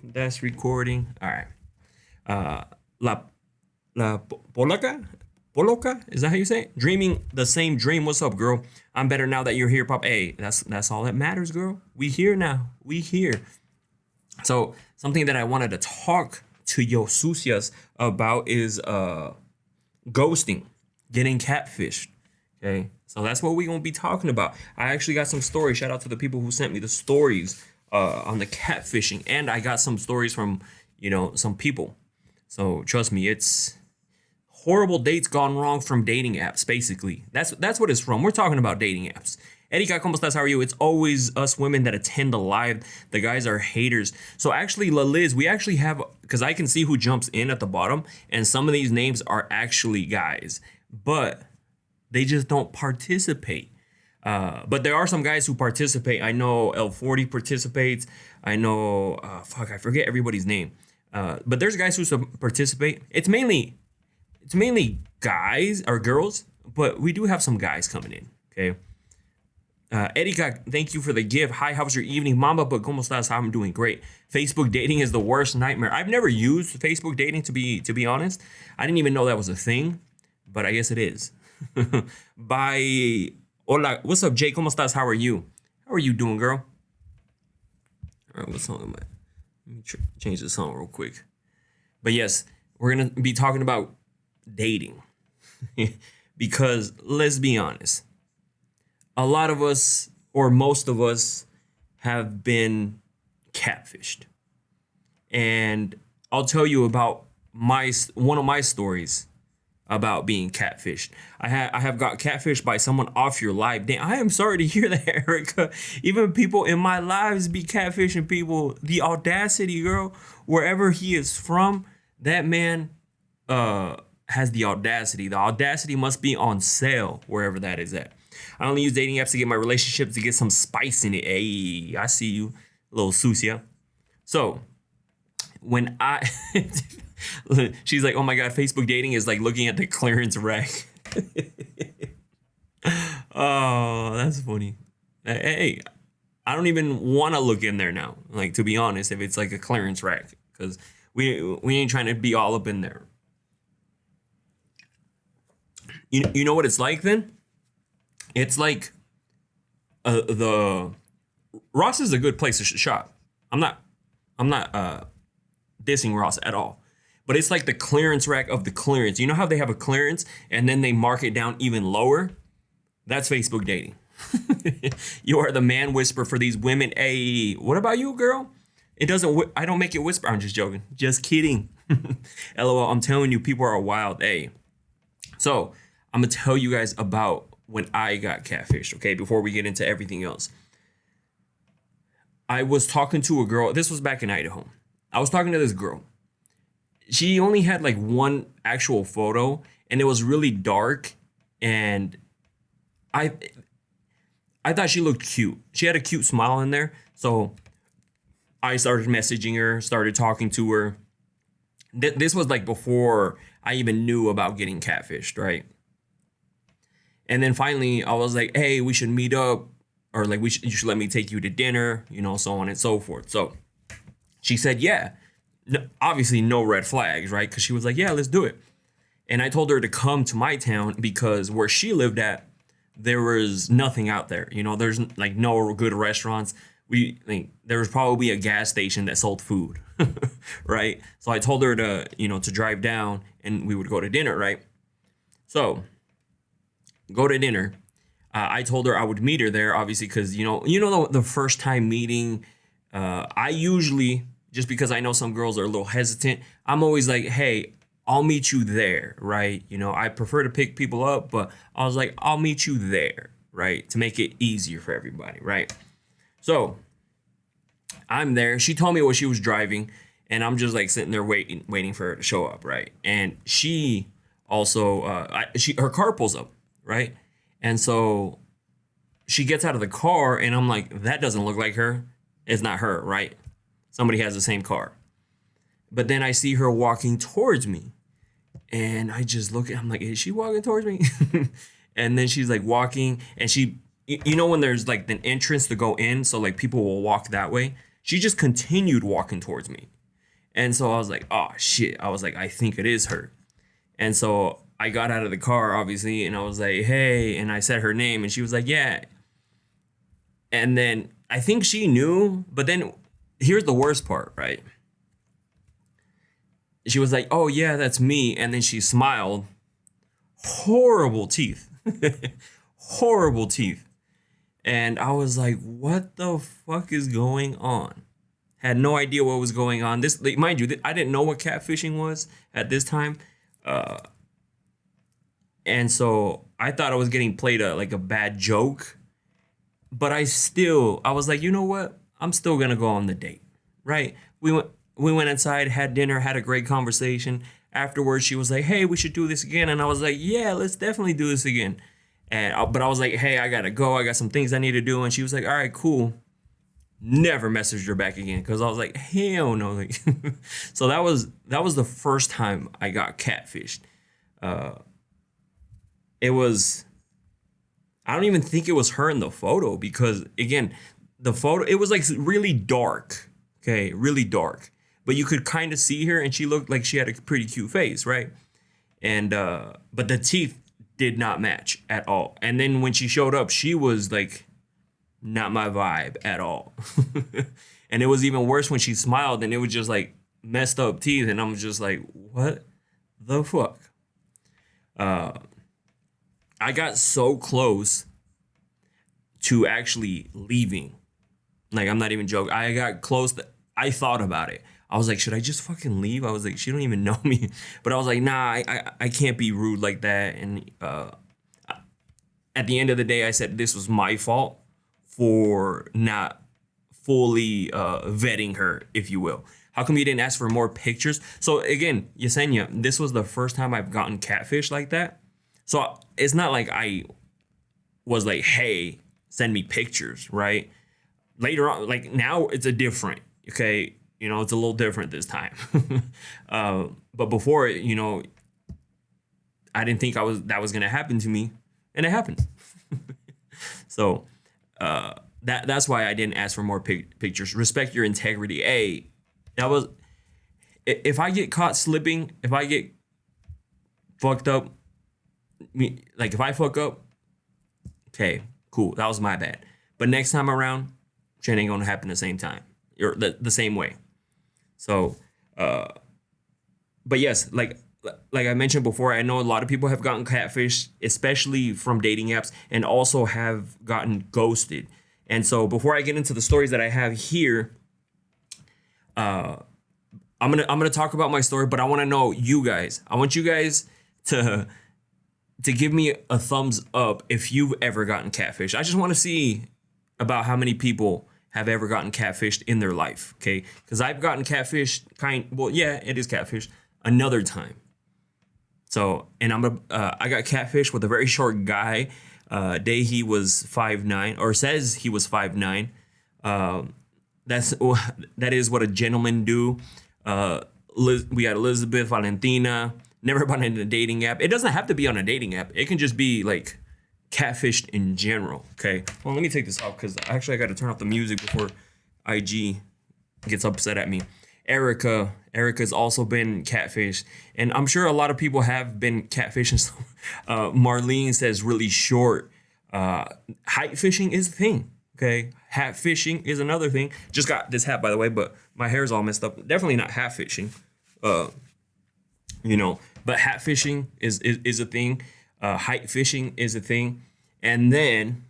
That's recording. All right. La Polaca? Poloca? Is that how you say it? Dreaming the same dream. What's up, girl? I'm better now that you're here, Pop. Hey, that's all that matters, girl. We here now. We here. So something that I wanted to talk to yo sucias about is ghosting, getting catfished. Okay. So that's what we're gonna be talking about. I actually got some stories. Shout out to the people who sent me the stories on the catfishing, and I got some stories from some people. So trust me, it's horrible dates gone wrong from dating apps. Basically, that's what it's from. We're talking about dating apps. Erika, ¿cómo estás? How are you? It's always us women that attend the live. The guys are haters. So actually, La Liz, we actually have, because I can see who jumps in at the bottom, and some of these names are actually guys, but they just don't participate. But there are some guys who participate. I know L40 participates. I know, I forget everybody's name. But there's guys who participate. It's mainly guys or girls, but we do have some guys coming in. Okay. Erika, thank you for the gift. Hi, how was your evening? Mama, but ¿cómo estás? I'm doing great. Facebook dating is the worst nightmare. I've never used Facebook dating to be honest. I didn't even know that was a thing, but I guess it is. Bye. Hola, what's up, Jay? ¿Cómo estás? How are you? How are you doing, girl? All right, what song am I? Let me change the song real quick. But yes, we're gonna be talking about dating because let's be honest. A lot of us, or most of us, have been catfished. And I'll tell you about one of my stories about being catfished. I have got catfished by someone off your live. Damn, I am sorry to hear that, Erica. Even people in my lives be catfishing people. The audacity, girl, wherever he is from, that man has the audacity. The audacity must be on sale wherever that is at. I only use dating apps to get my relationships to get some spice in it. Hey, I see you, little sucia. So when she's like, oh my God, Facebook dating is like looking at the clearance rack. Oh, that's funny. Hey, I don't even want to look in there now. Like, to be honest, if it's like a clearance rack, because we ain't trying to be all up in there. You know what it's like then? It's like the Ross is a good place to shop. I'm not dissing Ross at all. But it's like the clearance rack of the clearance. You know how they have a clearance and then they mark it down even lower? That's Facebook dating. You are the man whisperer for these women. Hey, what about you, girl? I don't make it whisper. I'm just joking. Just kidding. LOL, I'm telling you, people are wild. Hey. So, I'm going to tell you guys about when I got catfished, okay? Before we get into everything else. I was talking to a girl. This was back in Idaho. I was talking to this girl. She only had like one actual photo and it was really dark, and I thought she looked cute. She had a cute smile in there. So I started messaging her, started talking to her. This was like before I even knew about getting catfished, right? And then finally I was like, hey, we should meet up, or like you should let me take you to dinner, so on and so forth. So she said, yeah. No, obviously no red flags, right? Because she was like, yeah, let's do it. And I told her to come to my town because where she lived at, there was nothing out there. There's like no good restaurants. There was probably a gas station that sold food, right? So I told her to drive down and we would go to dinner, right? So go to dinner. I told her I would meet her there, obviously, because the first time meeting, I usually, just because I know some girls are a little hesitant, I'm always like, hey, I'll meet you there, right? I prefer to pick people up, but I was like, I'll meet you there, right? To make it easier for everybody, right? So I'm there. She told me what she was driving, and I'm just like sitting there waiting for her to show up, right? And she also, her car pulls up, right? And so she gets out of the car, and I'm like, that doesn't look like her. It's not her, right? Somebody has the same car. But then I see her walking towards me, and I just look at, I'm like, is she walking towards me? And then she's like walking, and when there's like an entrance to go in, so like people will walk that way. She just continued walking towards me. And so I was like, oh shit. I was like, I think it is her. And so I got out of the car, obviously, and I was like, hey, and I said her name, and she was like, yeah. And then I think she knew, but then here's the worst part, right? She was like, oh yeah, that's me. And then she smiled. Horrible teeth. Horrible teeth. And I was like, what the fuck is going on? Had no idea what was going on. This, like, mind you, I didn't know what catfishing was at this time. And so I thought I was getting played like a bad joke. But I was like, you know what? I'm still gonna go on the date, right? We went inside, had dinner, had a great conversation. Afterwards, she was like, hey, we should do this again. And I was like, yeah, let's definitely do this again. But I was like, hey, I gotta go. I got some things I need to do. And she was like, all right, cool. Never messaged her back again because I was like, hell no. Like, so that was the first time I got catfished. It was, I don't even think it was her in the photo because, again, the photo, it was like really dark. Okay, really dark. But you could kind of see her and she looked like she had a pretty cute face, right? And but the teeth did not match at all. And then when she showed up, she was like not my vibe at all. And it was even worse when she smiled and it was just like messed up teeth. And I'm just like, what the fuck? I got so close to actually leaving. Like, I'm not even joking. I got close. I thought about it. I was like, should I just fucking leave? I was like, she don't even know me. But I was like, nah, I can't be rude like that. And at the end of the day, I said this was my fault for not fully vetting her, if you will. How come you didn't ask for more pictures? So again, Yesenia, this was the first time I've gotten catfish like that. So it's not like I was like, hey, send me pictures, right? Later on, like now it's a different, okay? You know, it's a little different this time. But before, you know, I didn't think that was gonna happen to me, and it happened. So that's why I didn't ask for more pictures. Respect your integrity. Hey, if I get caught slipping, if I get fucked up, like if I fuck up, okay, cool, that was my bad. But next time around, shit ain't gonna happen the same time or the same way. So, but yes, like I mentioned before, I know a lot of people have gotten catfish, especially from dating apps, and also have gotten ghosted. And so, before I get into the stories that I have here, I'm gonna talk about my story, but I want to know you guys. I want you guys to give me a thumbs up if you've ever gotten catfish. I just want to see about how many people have ever gotten catfished in their life, okay? Because I've gotten catfished it is catfish another time. So, and I got catfished with a very short guy. Day he was 5'9", or says he was 5'9". That is what a gentleman do. We got Elizabeth, Valentina. Never been in a dating app. It doesn't have to be on a dating app. It can just be like catfished in general, okay? Well, let me take this off because actually I got to turn off the music before IG gets upset at me. Erica's also been catfished, and I'm sure a lot of people have been catfished. Marlene says really short. Height fishing is a thing, okay? Hat fishing is another thing. Just got this hat, by the way, but my hair's all messed up. Definitely not hat fishing, you know. But hat fishing is a thing. Height fishing is a thing. And then,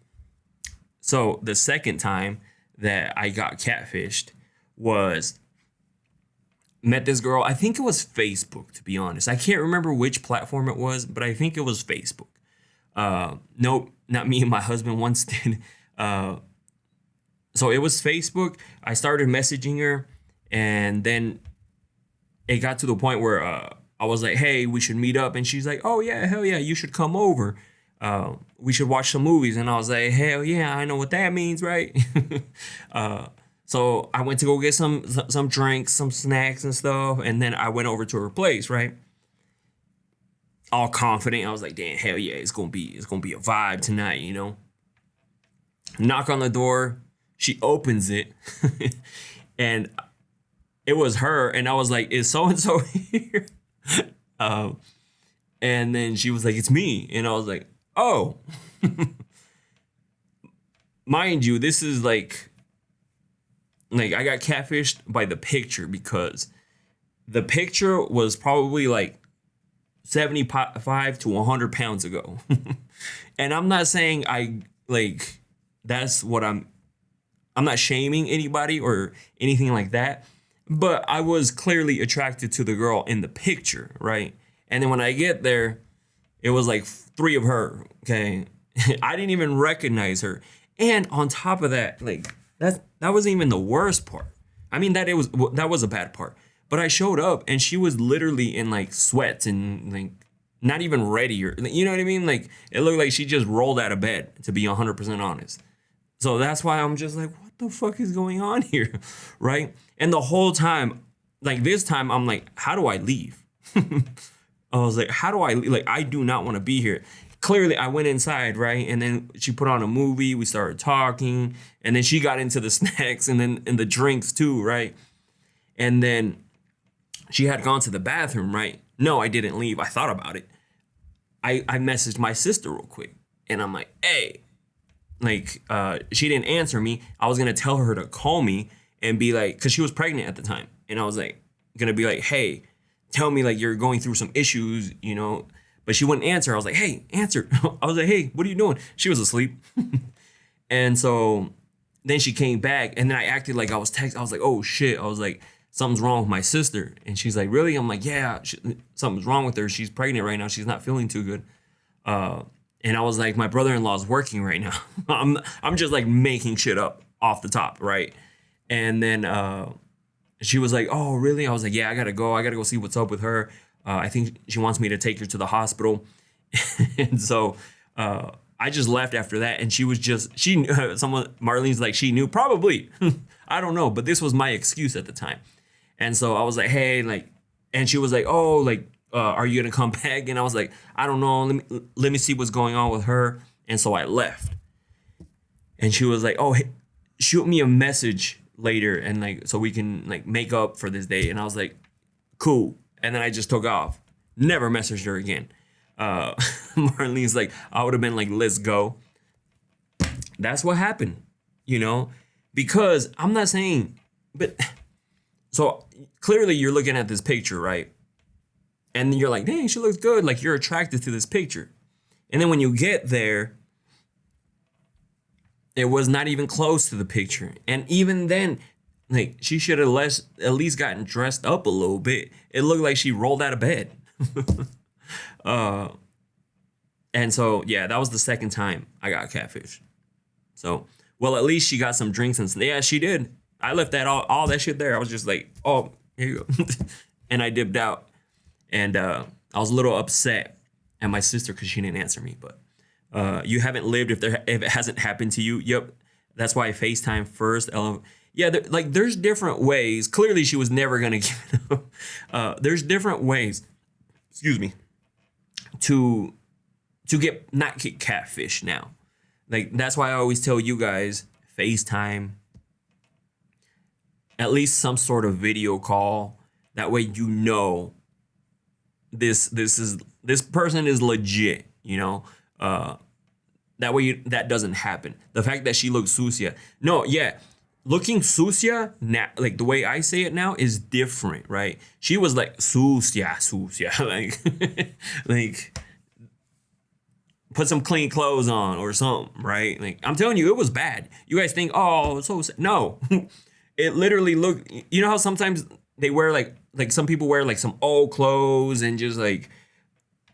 so the second time that I got catfished was met this girl. I think it was Facebook, to be honest. I can't remember which platform it was, but I think it was Facebook. Nope, not me and my husband once did. So it was Facebook. I started messaging her, and then it got to the point where I was like, hey, we should meet up. And she's like, oh, yeah, hell yeah, you should come over. We should watch some movies. And I was like, hell yeah, I know what that means, right? So I went to go get some drinks, some snacks and stuff. And then I went over to her place, right? All confident. I was like, damn, hell yeah, it's gonna be a vibe tonight, you know? Knock on the door. She opens it. and it was her, and I was like, is so and so here? Um, and then she was like, it's me, and I was like, oh, mind you, this is like I got catfished by the picture because the picture was probably like 75 to 100 pounds ago. And I'm not saying that's what I'm not shaming anybody or anything like that, but I was clearly attracted to the girl in the picture, right? And then when I get there, it was like three of her, okay? I didn't even recognize her. And on top of that, like that wasn't even the worst part. I mean that was a bad part. But I showed up and she was literally in like sweats and like not even ready or you know what I mean? Like it looked like she just rolled out of bed, to be 100% honest. So that's why I'm just like, what the fuck is going on here? Right? And the whole time, like this time, I'm like, how do I leave? I was like, how do I leave? Like, I do not want to be here. Clearly, I went inside, right? And then she put on a movie. We started talking. And then she got into the snacks and then and the drinks too, right? And then she had gone to the bathroom, right? No, I didn't leave. I thought about it. I messaged my sister real quick. And I'm like, hey, like she didn't answer me. I was gonna tell her to call me and be like, because she was pregnant at the time, and I was like gonna be like, hey, tell me like you're going through some issues, you know. But she wouldn't answer. I was like, hey, answer. I was like, hey, what are you doing? She was asleep. And so then she came back, and then I acted like I was texting. I was like, oh shit. I was like, something's wrong with my sister. And she's like, really? I'm like, yeah, something's wrong with her. She's pregnant right now. She's not feeling too good. And I was like, my brother-in-law's working right now. I'm just like making shit up off the top, right? And then she was like, oh, really? I was like, yeah, I gotta go. I gotta go see what's up with her. I think she wants me to take her to the hospital. And so I just left after that. And she was just, Marlene's like, she knew probably. I don't know. But this was my excuse at the time. And so I was like, hey, like, and she was like, oh, like, are you gonna come back? And I was like, I don't know. Let me see what's going on with her. And so I left. And she was like, oh, hey, shoot me a message later, and like so we can like make up for this day. And I was like, cool. And then I just took off. Never messaged her again. Marlene's like, I would have been like, let's go. That's what happened, you know, because I'm not saying, but so clearly you're looking at this picture, right? And you're like, dang, she looks good. Like you're attracted to this picture. And then when you get there, it was not even close to the picture. And even then, like she should have at least gotten dressed up a little bit. It looked like she rolled out of bed. And so, yeah, that was the second time I got catfish. So, well, at least she got some drinks and yeah, she did. I left that all that shit there. I was just like, oh, here you go. And I dipped out. And I was a little upset at my sister because she didn't answer me. But you haven't lived if it hasn't happened to you. Yep, that's why I FaceTime first. Yeah, there's different ways. Clearly, she was never gonna give it up. There's different ways. Excuse me. To not get catfish now. Like that's why I always tell you guys FaceTime. At least some sort of video call. That way you know. This person is legit, you know. That way that doesn't happen. The fact that she looks sucia, no, yeah, looking sucia now, like the way I say it now is different, right? She was like sucia, like like put some clean clothes on or something, right? Like I'm telling you, it was bad. You guys think, oh, so no, it literally looked. You know how sometimes they wear like some people wear like some old clothes and just like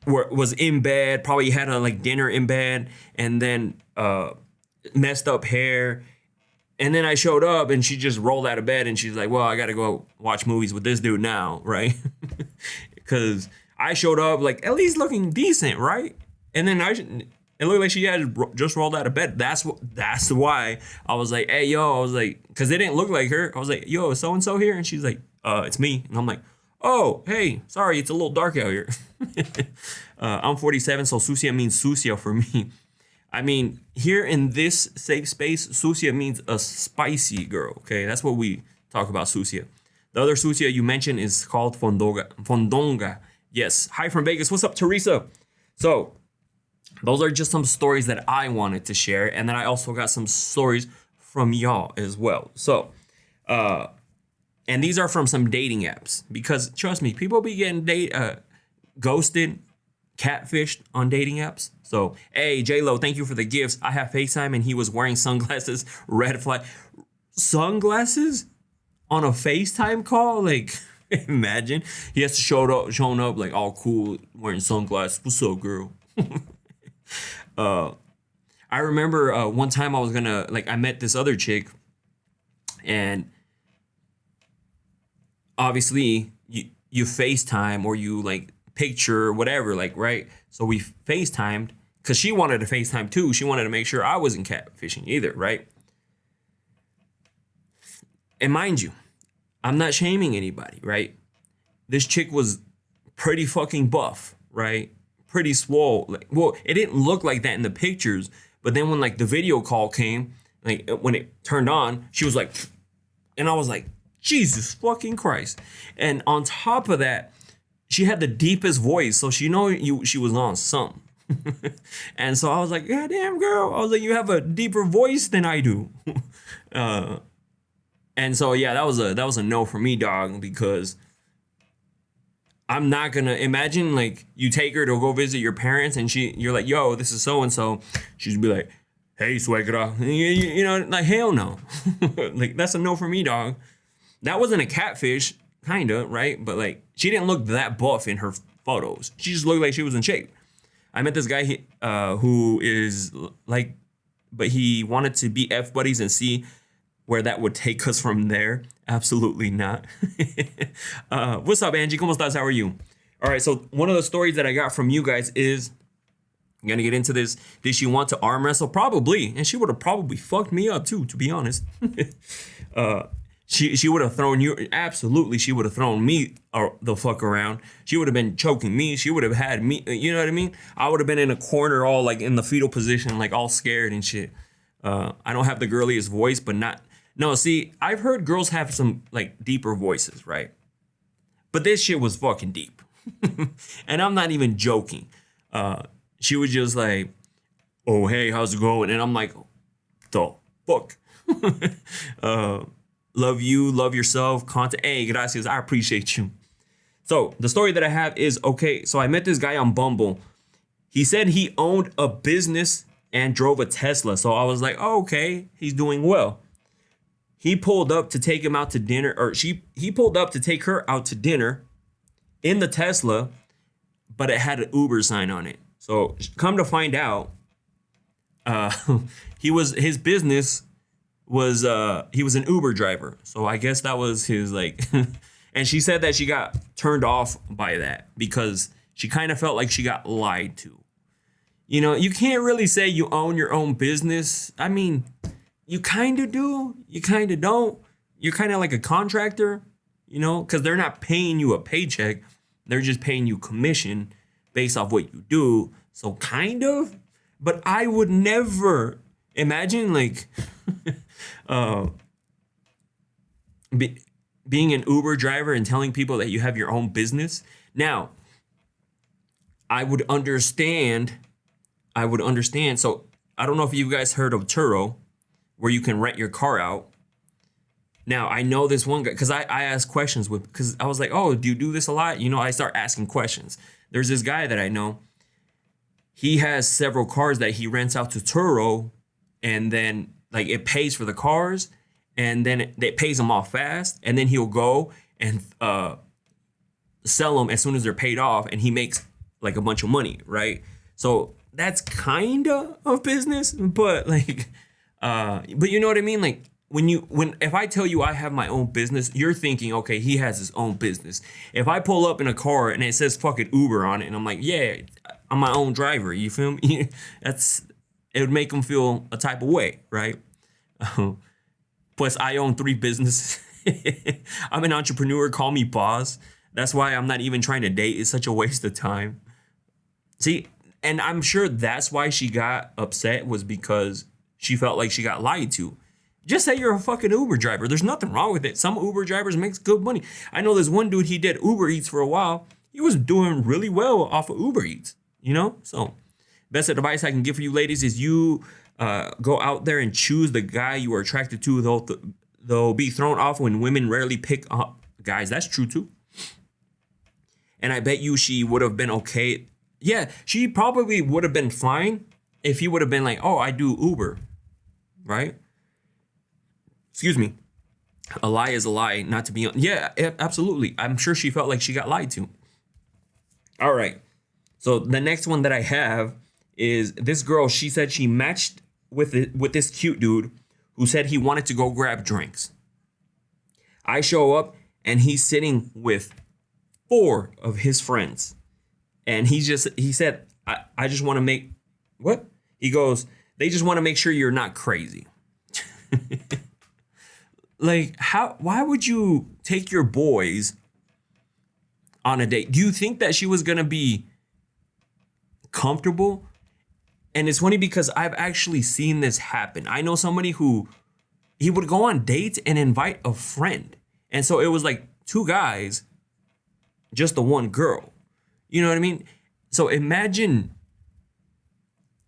was in bed, probably had a like dinner in bed, and then messed up hair. And then I showed up and she just rolled out of bed and she's like, well, I gotta go watch movies with this dude now, right? Because I showed up like at least looking decent, right? And then it looked like she had just rolled out of bed. That's why I was like, hey, yo, I was like, because it didn't look like her. I was like, yo, is so-and-so here? And she's like, it's me. And I'm like, oh, hey, sorry, it's a little dark out here. I'm 47, so sucia means sucia for me. I mean, here in this safe space, sucia means a spicy girl, okay? That's what we talk about sucia. The other sucia you mentioned is called fondonga. Fondonga. Yes. Hi from Vegas. What's up, Teresa? So those are just some stories that I wanted to share, and then I also got some stories from y'all as well. So, and these are from some dating apps because trust me, people be getting ghosted, catfished on dating apps. So, hey, J-Lo, thank you for the gifts. I have FaceTime and he was wearing sunglasses. Red flag. Sunglasses on a FaceTime call? Like, imagine. He has to showing up like all cool, wearing sunglasses. What's up, girl? I remember one time I met this other chick, and obviously you FaceTime or you like picture or whatever, like, right? So we FaceTimed because she wanted to FaceTime too. She wanted to make sure I wasn't catfishing either, right? And mind you, I'm not shaming anybody, right? This chick was pretty fucking buff, right? Pretty swole. Like, well, it didn't look like that in the pictures, but then when like the video call came, like when it turned on, she was like, and I was like, Jesus fucking Christ. And on top of that, she had the deepest voice, so she was on something. And so I was like, God damn, girl. I was like, you have a deeper voice than I do. And so yeah, that was a no for me, dog, because I'm not gonna imagine like you take her to go visit your parents and you're like, yo, this is so and so. She'd be like, hey, suegra, you know, like hell no. Like that's a no for me, dog. That wasn't a catfish, kinda, right? But like she didn't look that buff in her photos. She just looked like she was in shape. I met this guy who is like, but he wanted to be F buddies and see where that would take us from there. Absolutely not. What's up, Angie? ¿Cómo estás? How are you? All right, so one of the stories that I got from you guys is, I'm gonna get into this. Did she want to arm wrestle? Probably. And she would have probably fucked me up too, to be honest. She would have thrown you, absolutely, she would have thrown me the fuck around. She would have been choking me. She would have had me, you know what I mean? I would have been in a corner all like in the fetal position, like all scared and shit. I don't have the girliest voice, but no, see, I've heard girls have some like deeper voices, right? But this shit was fucking deep. And I'm not even joking. She was just like, oh, hey, how's it going? And I'm like, the fuck? Love you, love yourself, content. Hey, gracias, I appreciate you. So the story that I have is, okay, so I met this guy on Bumble. He said he owned a business and drove a Tesla. So I was like, oh, okay, he's doing well. He pulled up to take him out to dinner, or he pulled up to take her out to dinner in the Tesla, but it had an Uber sign on it. So come to find out, his business was he was an Uber driver. So I guess that was his like, and she said that she got turned off by that because she kind of felt like she got lied to. You know, you can't really say you own your own business. I mean, you kind of do, you kind of don't. You're kind of like a contractor, you know, because they're not paying you a paycheck. They're just paying you commission based off what you do. So kind of, but I would never imagine like being an Uber driver and telling people that you have your own business. Now, I would understand. So I don't know if you guys heard of Turo, where you can rent your car out. Now, I know this one guy, because I asked questions because I was like, oh, do you do this a lot? You know, I start asking questions. There's this guy that I know. He has several cars that he rents out to Turo, and then like it pays for the cars, and then it pays them off fast, and then he'll go and sell them as soon as they're paid off, and he makes like a bunch of money, right? So that's kind of business, but like, but you know what I mean? Like if I tell you I have my own business, you're thinking, okay, he has his own business. If I pull up in a car and it says fucking Uber on it, and I'm like, yeah, I'm my own driver. You feel me? It would make them feel a type of way, right? Plus, I own 3 businesses. I'm an entrepreneur. Call me boss. That's why I'm not even trying to date. It's such a waste of time. See, and I'm sure that's why she got upset, was because she felt like she got lied to. Just say you're a fucking Uber driver. There's nothing wrong with it. Some Uber drivers makes good money. I know there's one dude, he did Uber Eats for a while. He was doing really well off of Uber Eats, you know? So best advice I can give for you ladies is you go out there and choose the guy you are attracted to. They'll be thrown off when women rarely pick up guys. That's true too. And I bet you she would have been okay. Yeah, she probably would have been fine if he would have been like, oh, I do Uber, right? Excuse me. A lie is a lie, not to be on. Yeah, absolutely. I'm sure she felt like she got lied to. All right. So the next one that I have is this girl. She said she matched with this cute dude who said he wanted to go grab drinks. I show up and he's sitting with 4 of his friends. And he said, I just want to make, what? He goes, they just want to make sure you're not crazy. Like, why would you take your boys on a date? Do you think that she was going to be comfortable? And it's funny because I've actually seen this happen. I know somebody who, he would go on dates and invite a friend. And so it was like 2 guys, just the 1 girl. You know what I mean? So imagine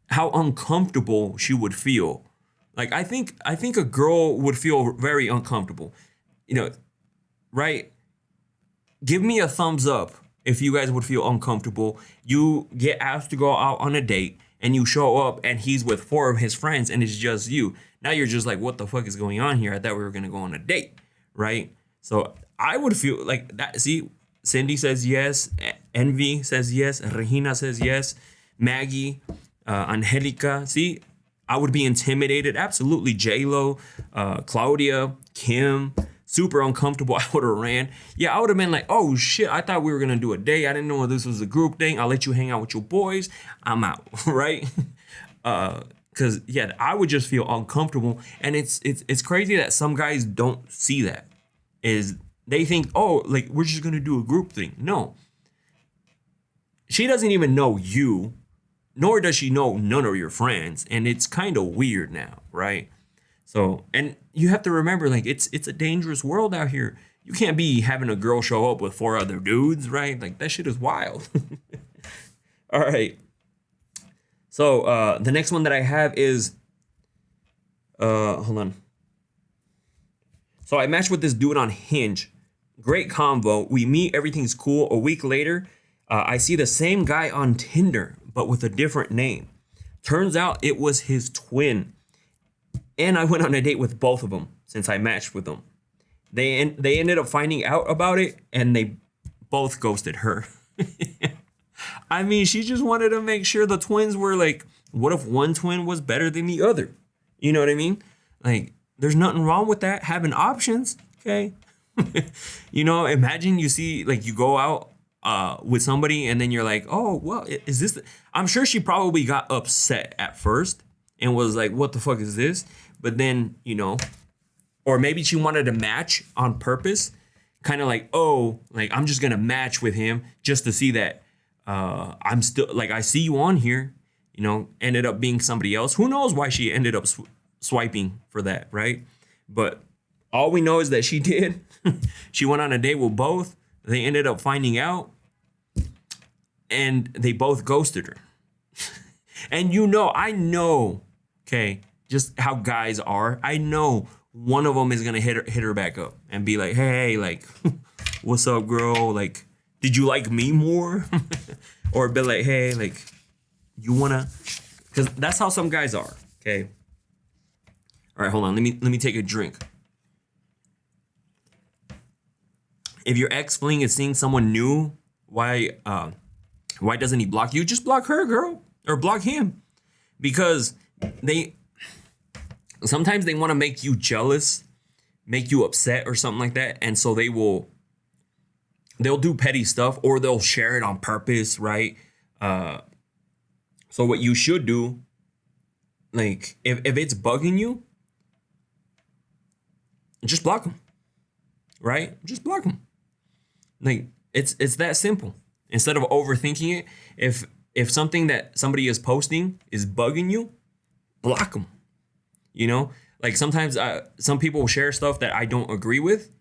how uncomfortable she would feel. Like, I think a girl would feel very uncomfortable, you know, right? Give me a thumbs up if you guys would feel uncomfortable. You get asked to go out on a date and you show up and he's with 4 of his friends and it's just you. Now you're just like, what the fuck is going on here? I thought we were going to go on a date, right? So I would feel like that. See, Cindy says yes. Envy says yes. Regina says yes. Maggie, Angelica. See, I would be intimidated. Absolutely. J-Lo, Claudia, Kim, super uncomfortable. I would have ran. Yeah, I would have been like, oh shit, I thought we were going to do a date. I didn't know this was a group thing. I'll let you hang out with your boys. I'm out, right? Because, yeah, I would just feel uncomfortable. And it's crazy that some guys don't see that. Is they think, oh, like, we're just going to do a group thing. No. She doesn't even know you. Nor does she know none of your friends. And it's kind of weird now, right? So, and you have to remember, like, it's a dangerous world out here. You can't be having a girl show up with 4 other dudes, right? Like, that shit is wild. All right. So, the next one that I have is, hold on. So, I matched with this dude on Hinge. Great convo. We meet, everything's cool. A week later, I see the same guy on Tinder, but with a different name. Turns out it was his twin. And I went on a date with both of them since I matched with them. They ended up finding out about it and they both ghosted her. I mean, she just wanted to make sure the twins were like, what if one twin was better than the other? You know what I mean? Like, there's nothing wrong with that. Having options, okay? You know, imagine you see, like, you go out with somebody and then you're like, oh, well, is this? I'm sure she probably got upset at first and was like, what the fuck is this? But then, you know, or maybe she wanted to match on purpose, kind of like, oh, like, I'm just going to match with him just to see that I'm still, like, I see you on here, you know, ended up being somebody else. Who knows why she ended up swiping for that, right? But all we know is that she did. She went on a date with both. They ended up finding out and they both ghosted her. And you know, I know, okay, just how guys are. I know one of them is going to hit her back up and be like, hey, like, what's up, girl? Like, did you like me more? Or be like, hey, like, you want to, because that's how some guys are, okay? All right, hold on. Let me take a drink. If your ex fling is seeing someone new, why doesn't he block you? Just block her, girl, or block him, because sometimes they want to make you jealous, make you upset or something like that, and so they'll do petty stuff or they'll share it on purpose, right? So what you should do, like, if it's bugging you, just block them, right? Just block them. Like, it's that simple. Instead of overthinking it, if something that somebody is posting is bugging you, block them. You know, Like sometimes some people share stuff that I don't agree with,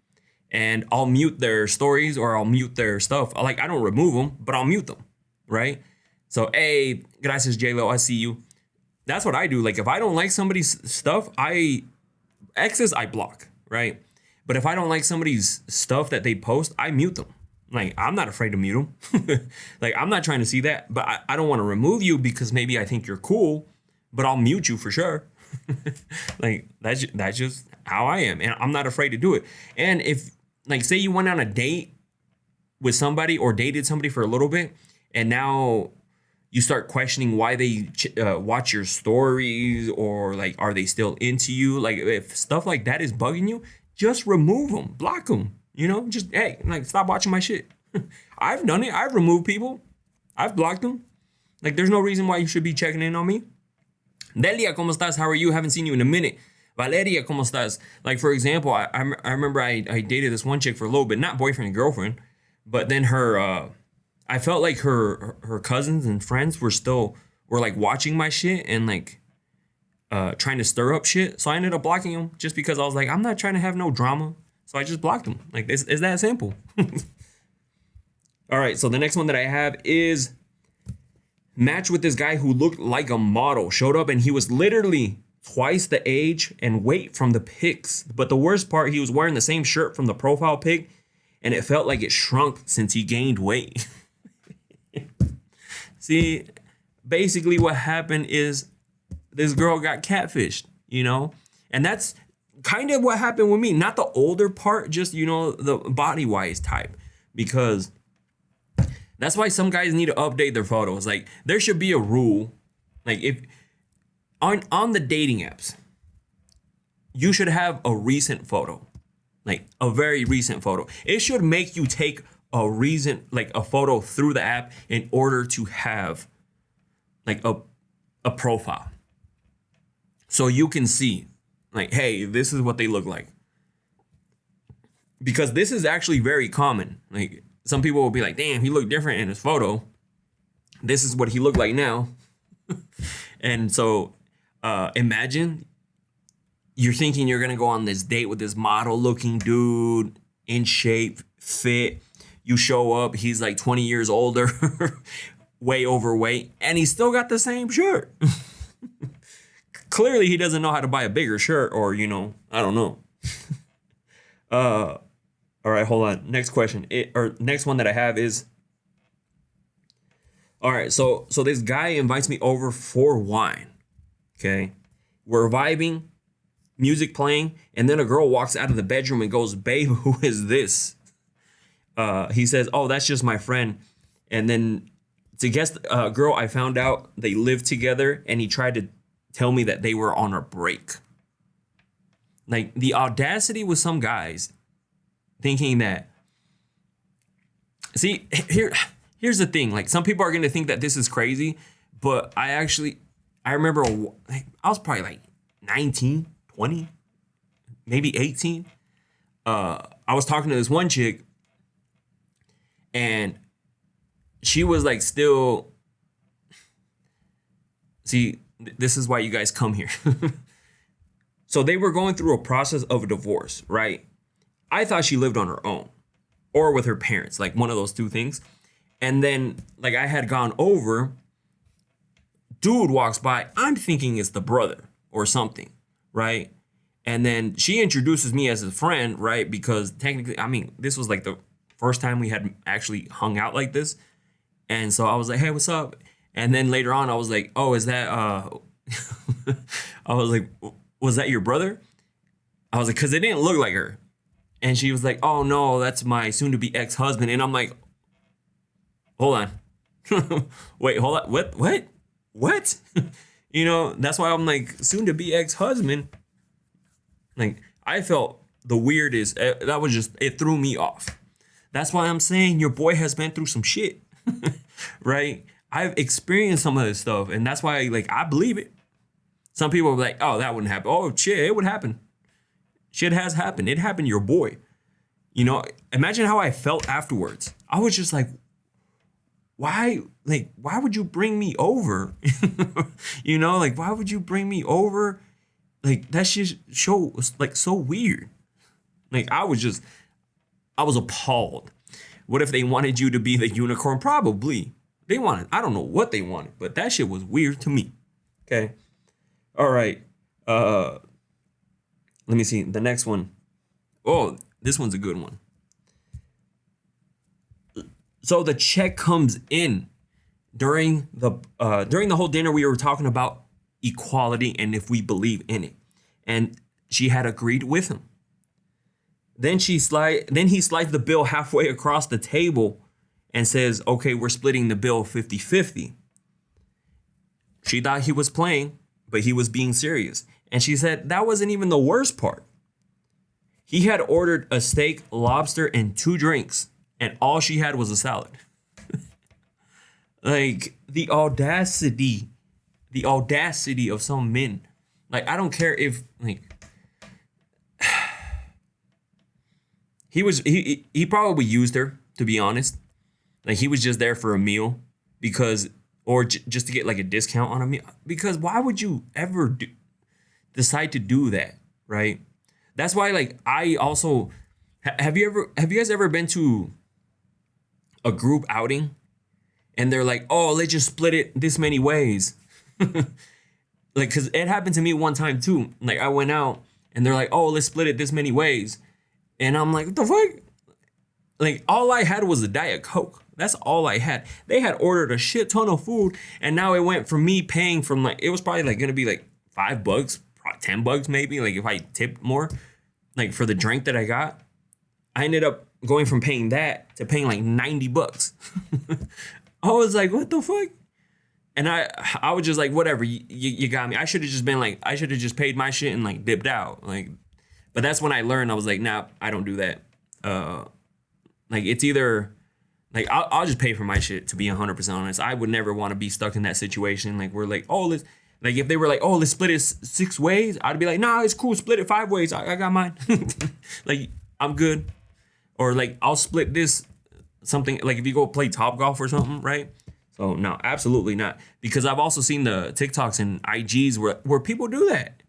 and I'll mute their stories or I'll mute their stuff. Like I don't remove them, but I'll mute them, right? So hey, gracias J-Lo, I see you. That's what I do. Like if I don't like somebody's stuff, exes I block, right? But if I don't like somebody's stuff that they post, I mute them. Like I'm not afraid to mute them. Like I'm not trying to see that, but I don't want to remove you because maybe I think you're cool, but I'll mute you for sure. Like that's just how I am, and I'm not afraid to do it. And if like say you went on a date with somebody or dated somebody for a little bit, and now you start questioning why they watch your stories, or like are they still into you? Like if stuff like that is bugging you, just remove them, block them. You know, just hey, like stop watching my shit. I've done it. I've removed people. I've blocked them. Like there's no reason why you should be checking in on me. Delia, ¿cómo estás? How are you? Haven't seen you in a minute. Valeria, ¿cómo estás? Like, for example, I remember I dated this one chick for a little bit, not boyfriend and girlfriend, but then I felt like her cousins and friends were like watching my shit and like trying to stir up shit. So I ended up blocking them just because I was like, I'm not trying to have no drama. So I just blocked them. Like, it's that simple. All right, so the next one that I have is match with this guy who looked like a model. Showed up and he was literally twice the age and weight from the pics. But the worst part, he was wearing the same shirt from the profile pic, and it felt like it shrunk since he gained weight. See, basically what happened is this girl got catfished, you know? And that's kind of what happened with me. Not the older part, just, you know, the body-wise type. Because that's why some guys need to update their photos. Like, there should be a rule. Like, if on the dating apps, you should have a recent photo. Like, a very recent photo. It should make you take a photo through the app in order to have, like, a profile. So you can see, like, hey, this is what they look like. Because this is actually very common. Like, some people will be like, damn, he looked different in his photo. This is what he looked like now. And so imagine you're thinking you're going to go on this date with this model looking dude, in shape, fit. You show up, he's like 20 years older, way overweight, and he's still got the same shirt. Clearly, he doesn't know how to buy a bigger shirt, or, you know, I don't know. All right, hold on. Next question. Next one that I have is, all right, so this guy invites me over for wine. Okay. We're vibing, music playing, and then a girl walks out of the bedroom and goes, babe, who is this? He says, oh, that's just my friend. And then to guess, girl, I found out they lived together, and he tried to tell me that they were on a break. Like, the audacity with some guys thinking that, see, here's the thing. Like, some people are going to think that this is crazy, but I remember I was probably like 19, 20, maybe 18. I was talking to this one chick, and she was like still, see, this is why you guys come here. So they were going through a process of a divorce, right? I thought she lived on her own or with her parents, like one of those two things. And then, like, I had gone over, dude walks by, I'm thinking it's the brother or something, right? And then she introduces me as a friend, right? Because technically, I mean, this was like the first time we had actually hung out like this. And so I was like, hey, what's up? And then later on, I was like, oh, is that, I was like, was that your brother? I was like, because it didn't look like her. And she was like, oh, no, that's my soon-to-be ex-husband. And I'm like, hold on. Wait, hold on. What? You know, that's why I'm like, soon-to-be ex-husband. Like, I felt the weirdest. That was just, it threw me off. That's why I'm saying your boy has been through some shit. Right? I've experienced some of this stuff. And that's why, like, I believe it. Some people are like, oh, that wouldn't happen. Oh, shit, it would happen. Shit has happened. It happened to your boy. You know, imagine how I felt afterwards. I was just like, why would you bring me over? You know, like, why would you bring me over Like that shit show was like so weird. Like I was appalled. What if they wanted you to be the unicorn? Probably. They wanted, I don't know what they wanted, but that shit was weird to me. Okay. All right. Let me see. The next one. Oh, this one's a good one. So the check comes in during the whole dinner. We were talking about equality and if we believe in it. And she had agreed with him. Then he slides the bill halfway across the table and says, okay, we're splitting the bill 50-50. She thought he was playing, but he was being serious. And she said that wasn't even the worst part. He had ordered a steak, lobster, and 2 drinks, and all she had was a salad. Like the audacity of some men. Like I don't care if like he probably used her, to be honest. Like he was just there for a meal because just to get like a discount on a meal, because why would you ever decide to do that, right? That's why like I also have you guys ever been to a group outing and they're like, "Oh, let's just split it this many ways." Like cuz it happened to me one time too. Like I went out and they're like, "Oh, let's split it this many ways." And I'm like, "What the fuck?" Like all I had was a Diet Coke. That's all I had. They had ordered a shit ton of food, and now it went from me paying from like it was probably like gonna be like $5, probably $10 maybe. Like if I tipped more, like for the drink that I got, I ended up going from paying that to paying like $90. I was like, what the fuck? And I was just like, whatever, you got me. I should have just been like, I should have just paid my shit and like dipped out. Like, but that's when I learned. I was like, nah, I don't do that. Like it's either like I'll just pay for my shit, to be 100% honest. I would never want to be stuck in that situation. Like we're like, oh, let's like if they were like, oh, let's split it 6 ways, I'd be like, nah, it's cool, split it 5 ways. I got mine. Like I'm good. Or like I'll split this something like if you go play Top Golf or something, right? So no, absolutely not. Because I've also seen the TikToks and IGs where people do that.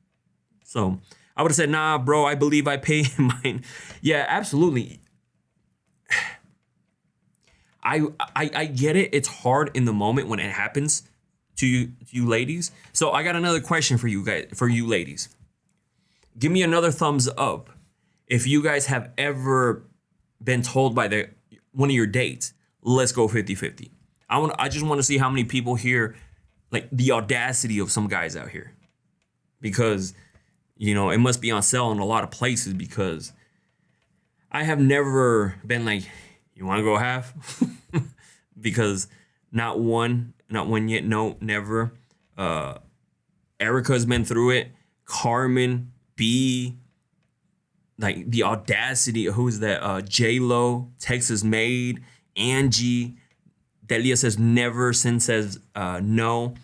So I would have said, nah, bro, I believe I pay mine. Yeah, absolutely. I get it. It's hard in the moment when it happens to you ladies. So I got another question for you guys, for you ladies. Give me another thumbs up if you guys have ever been told by one of your dates, let's go 50-50. I just want to see how many people here, like the audacity of some guys out here. Because, you know, it must be on sale in a lot of places, because I have never been like, you want to go half? Because not one yet, no, never. Erica's been through it. Carmen, B, like the audacity. Who's that? J-Lo, Texas Maid, Angie. Delia says never. Sin says no.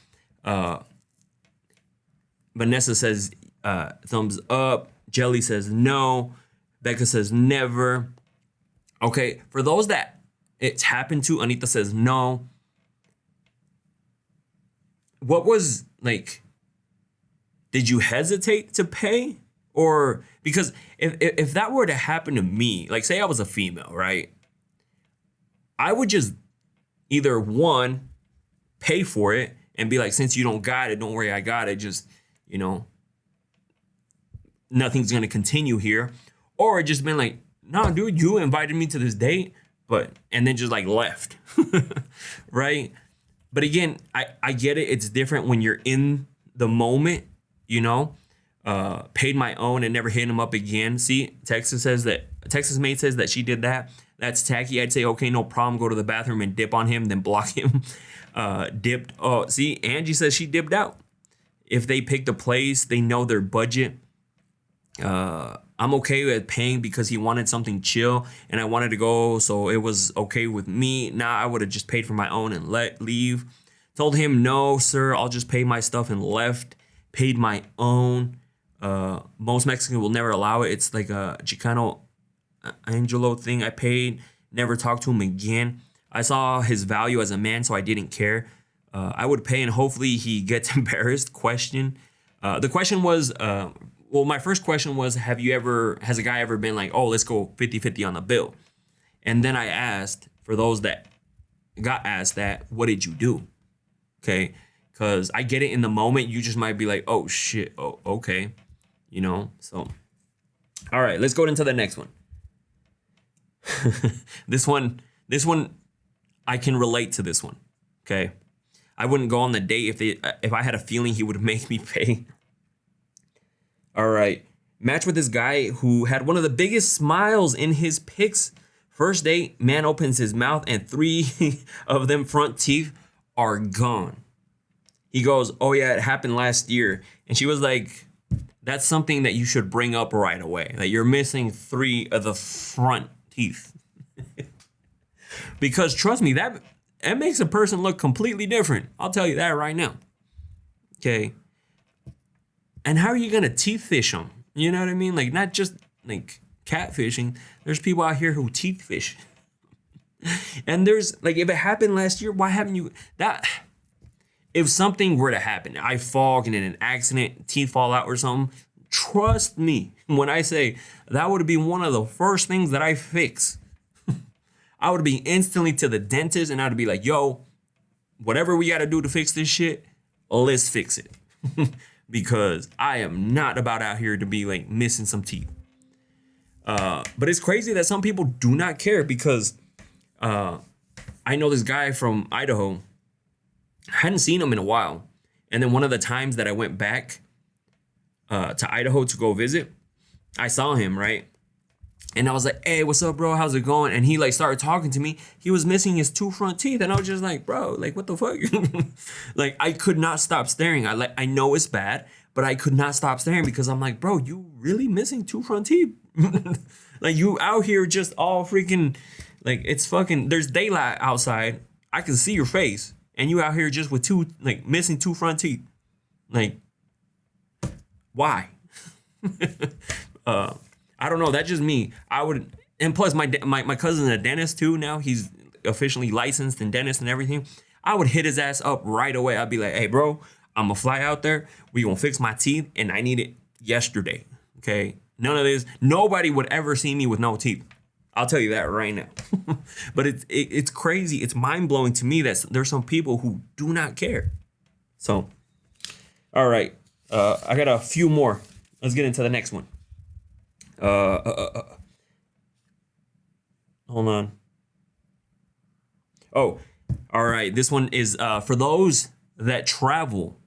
Vanessa says thumbs up. Jelly says no. Becca says never. Okay, for those that it's happened to, Anita says no. What was like, did you hesitate to pay? Or because if that were to happen to me, like say I was a female, right? I would just either one, pay for it and be like, since you don't got it, don't worry, I got it. Just, you know, nothing's gonna continue here. Or just been like, no, dude, you invited me to this date, and then just like left, right? But again, I get it. It's different when you're in the moment, you know. Paid my own and never hit him up again. See, Texas Mate says that she did that. That's tacky. I'd say, okay, no problem. Go to the bathroom and dip on him, then block him. Dipped. Oh, see, Angie says she dipped out. If they picked a place, they know their budget. I'm okay with paying because he wanted something chill and I wanted to go, so it was okay with me. Nah, I would have just paid for my own and leave. Told him, no, sir, I'll just pay my stuff and left. Paid my own. Most Mexicans will never allow it. It's like a Chicano Angelo thing. I paid, never talked to him again. I saw his value as a man, so I didn't care. I would pay and hopefully he gets embarrassed. Question. The question was, well, my first question was, has a guy ever been like, oh, let's go 50-50 on the bill? And then I asked, for those that got asked that, what did you do? Okay. Because I get it, in the moment, you just might be like, oh, shit. Oh, okay. You know, so. All right, let's go into the next one. This one, I can relate to this one. Okay. I wouldn't go on the date if I had a feeling he would make me pay. All right. Match with this guy who had one of the biggest smiles in his pics. First date, man opens his mouth and 3 of them front teeth are gone. He goes, oh yeah, it happened last year. And she was like, that's something that you should bring up right away. That you're missing 3 of the front teeth. Because trust me, that makes a person look completely different. I'll tell you that right now. Okay. And how are you gonna teeth fish them? You know what I mean? Like, not just like catfishing. There's people out here who teeth fish. And there's like, if it happened last year, why haven't you that? If something were to happen, I fall in an accident, teeth fall out or something, trust me when I say that would be one of the first things that I fix. I would be instantly to the dentist and I'd be like, yo, whatever we got to do to fix this shit, let's fix it. Because I am not about out here to be like missing some teeth. But it's crazy that some people do not care, because I know this guy from Idaho. I hadn't seen him in a while. And then one of the times that I went back to Idaho to go visit, I saw him, right? And I was like, hey, what's up, bro? How's it going? And he like started talking to me. He was missing his 2 front teeth. And I was just like, bro, like, what the fuck? Like, I could not stop staring. I know it's bad, but I could not stop staring, because I'm like, bro, you really missing 2 front teeth? Like, you out here just all freaking, like, it's fucking, there's daylight outside. I can see your face. And you out here just with missing 2 front teeth. Like, why? I don't know. That's just me. I would, and plus my cousin's a dentist too now. He's officially licensed and dentist and everything. I would hit his ass up right away. I'd be like, hey, bro, I'm gonna fly out there. We gonna fix my teeth, and I need it yesterday. Okay? None of this. Nobody would ever see me with no teeth. I'll tell you that right now. But it's crazy. It's mind blowing to me that there's some people who do not care. So, all right. I got a few more. Let's get into the next one. Hold on. Oh, all right. This one is for those that travel.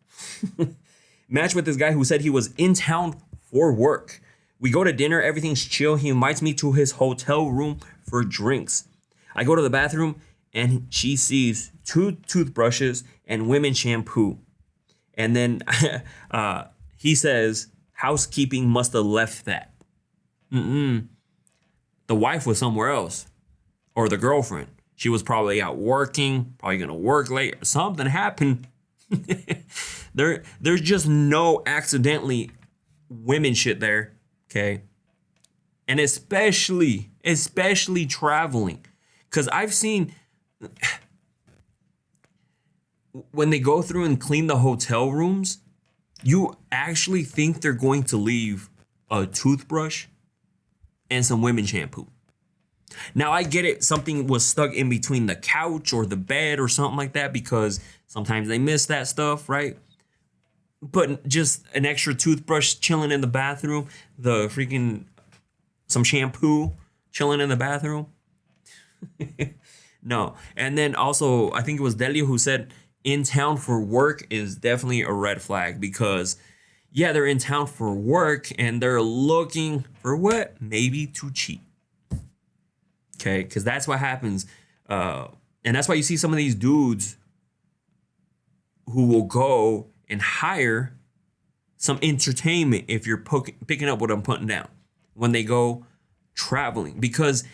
Match with this guy who said he was in town for work. We go to dinner, everything's chill. He invites me to his hotel room for drinks. I go to the bathroom and she sees 2 toothbrushes and women's shampoo. And then he says, housekeeping must have left that. The wife was somewhere else, or the girlfriend. She was probably out working, probably gonna work late. Something happened. There's just no accidentally women shit there. Okay. And especially traveling. Because I've seen when they go through and clean the hotel rooms, you actually think they're going to leave a toothbrush and some women's shampoo. Now, I get it. Something was stuck in between the couch or the bed or something like that, because sometimes they miss that stuff, right? But just an extra toothbrush chilling in the bathroom, some shampoo chilling in the bathroom. No. And then also, I think it was Delia who said in town for work is definitely a red flag, because yeah, they're in town for work and they're looking for what? Maybe to cheat. Okay, because that's what happens. And that's why you see some of these dudes who will go and hire some entertainment, if you're picking up what I'm putting down, when they go traveling. Because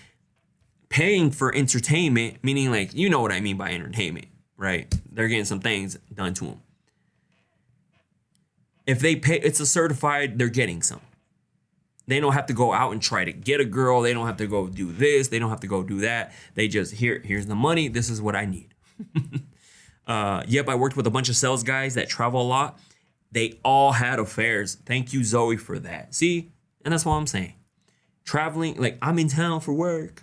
paying for entertainment, meaning like, you know what I mean by entertainment, right? They're getting some things done to them. If they pay, it's a certified, they're getting some. They don't have to go out and try to get a girl. They don't have to go do this. They don't have to go do that. They just, here's the money. This is what I need. Yep, I worked with a bunch of sales guys that travel a lot. They all had affairs. Thank you, Zoe, for that. See? And that's what I'm saying. Traveling, like, I'm in town for work.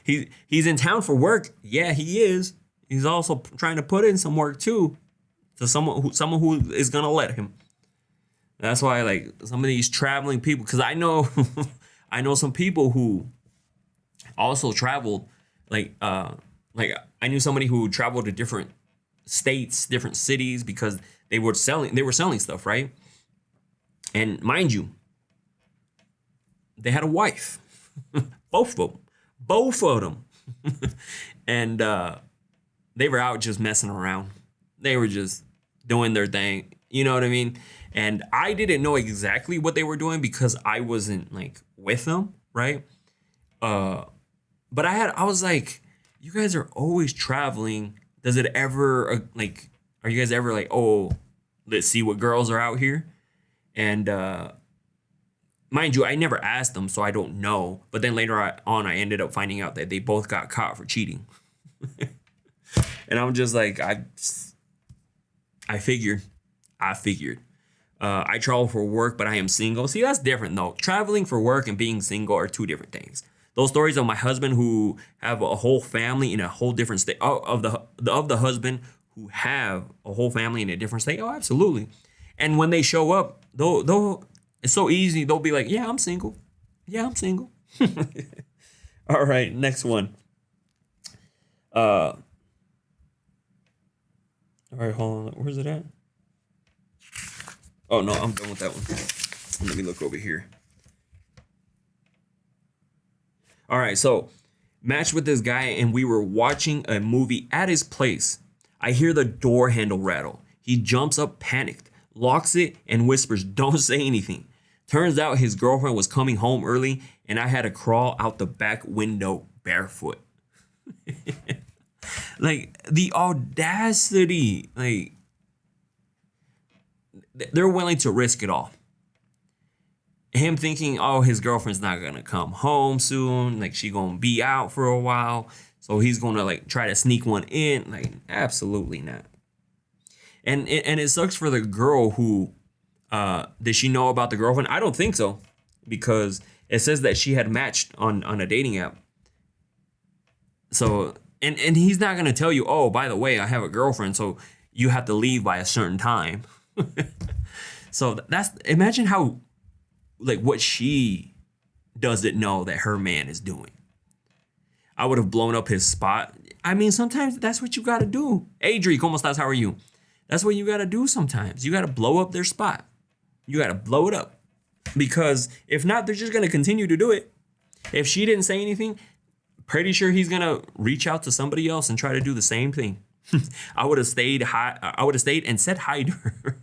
He's in town for work. Yeah, he is. He's also trying to put in some work too to someone who is gonna let him. That's why, like, some of these traveling people, because I know I know some people who also traveled, like I knew somebody who traveled to different states, different cities, because they were selling stuff, right? And mind you, they had a wife. Both of them. And they were out just messing around. They were just doing their thing. You know what I mean? And I didn't know exactly what they were doing because I wasn't like with them, right? But I was like, you guys are always traveling. Does it ever like, are you guys ever like, oh, let's see what girls are out here? And mind you, I never asked them, so I don't know. But then later on, I ended up finding out that they both got caught for cheating. And I'm just like, I figured. I travel for work, but I am single. See, that's different though. Traveling for work and being single are two different things. Those stories of my husband who have a whole family in a whole different state, of the husband who have a whole family in a different state. Oh, absolutely. And when they show up, though, it's so easy. They'll be like, "Yeah, I'm single. Yeah, I'm single." All right, next one. All right, hold on. Where's it at? Oh no, I'm done with that one. Let me look over here. All right, so matched with this guy and we were watching a movie at his place. I hear the door handle rattle. He jumps up panicked, locks it, and whispers, "Don't say anything." Turns out his girlfriend was coming home early and I had to crawl out the back window barefoot. Like, the audacity, like, they're willing to risk it all. Him thinking, oh, his girlfriend's not gonna come home soon, like she gonna be out for a while, so he's gonna like try to sneak one in. Like, absolutely not. And it sucks for the girl who did she know about the girlfriend? I don't think so, because it says that she had matched on a dating app. So and he's not gonna tell you, oh, by the way, I have a girlfriend, so you have to leave by a certain time. So that's, imagine how, like, what she doesn't know that her man is doing. I would have blown up his spot. I mean, sometimes that's what you gotta do. Adri, ¿cómo estás? How are you? That's what you gotta do sometimes. You gotta blow up their spot. You gotta blow it up. Because if not, they're just gonna continue to do it. If she didn't say anything, pretty sure he's gonna reach out to somebody else and try to do the same thing. I would have stayed and said hi to her.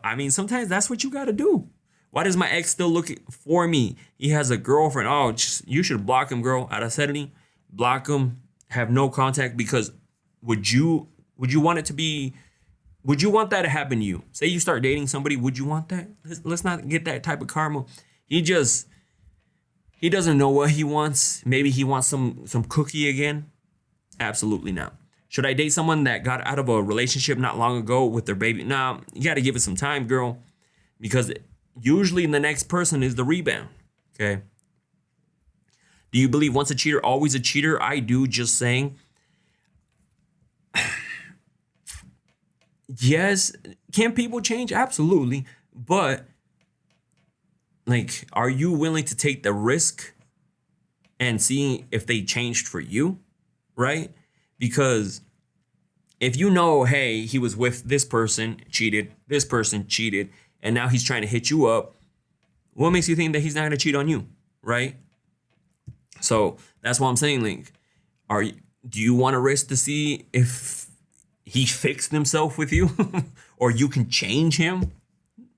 I mean, sometimes that's what you gotta do. Why does my ex still look for me? He has a girlfriend. Oh, you should block him, girl. Araceli, block him. Have no contact, because would you want it to be? Would you want that to happen to you? Say you start dating somebody. Would you want that? Let's not get that type of karma. He doesn't know what he wants. Maybe he wants some cookie again. Absolutely not. Should I date someone that got out of a relationship not long ago with their baby? Nah, you got to give it some time, girl, because usually the next person is the rebound. Okay. Do you believe once a cheater, always a cheater? I do, just saying. Yes. Can people change? Absolutely. But, like, are you willing to take the risk and see if they changed for you? Right? Because if you know, hey, he was with this person, cheated, and now he's trying to hit you up, what makes you think that he's not going to cheat on you? Right? So that's what I'm saying. Like, do you want to risk to see if he fixed himself with you or you can change him?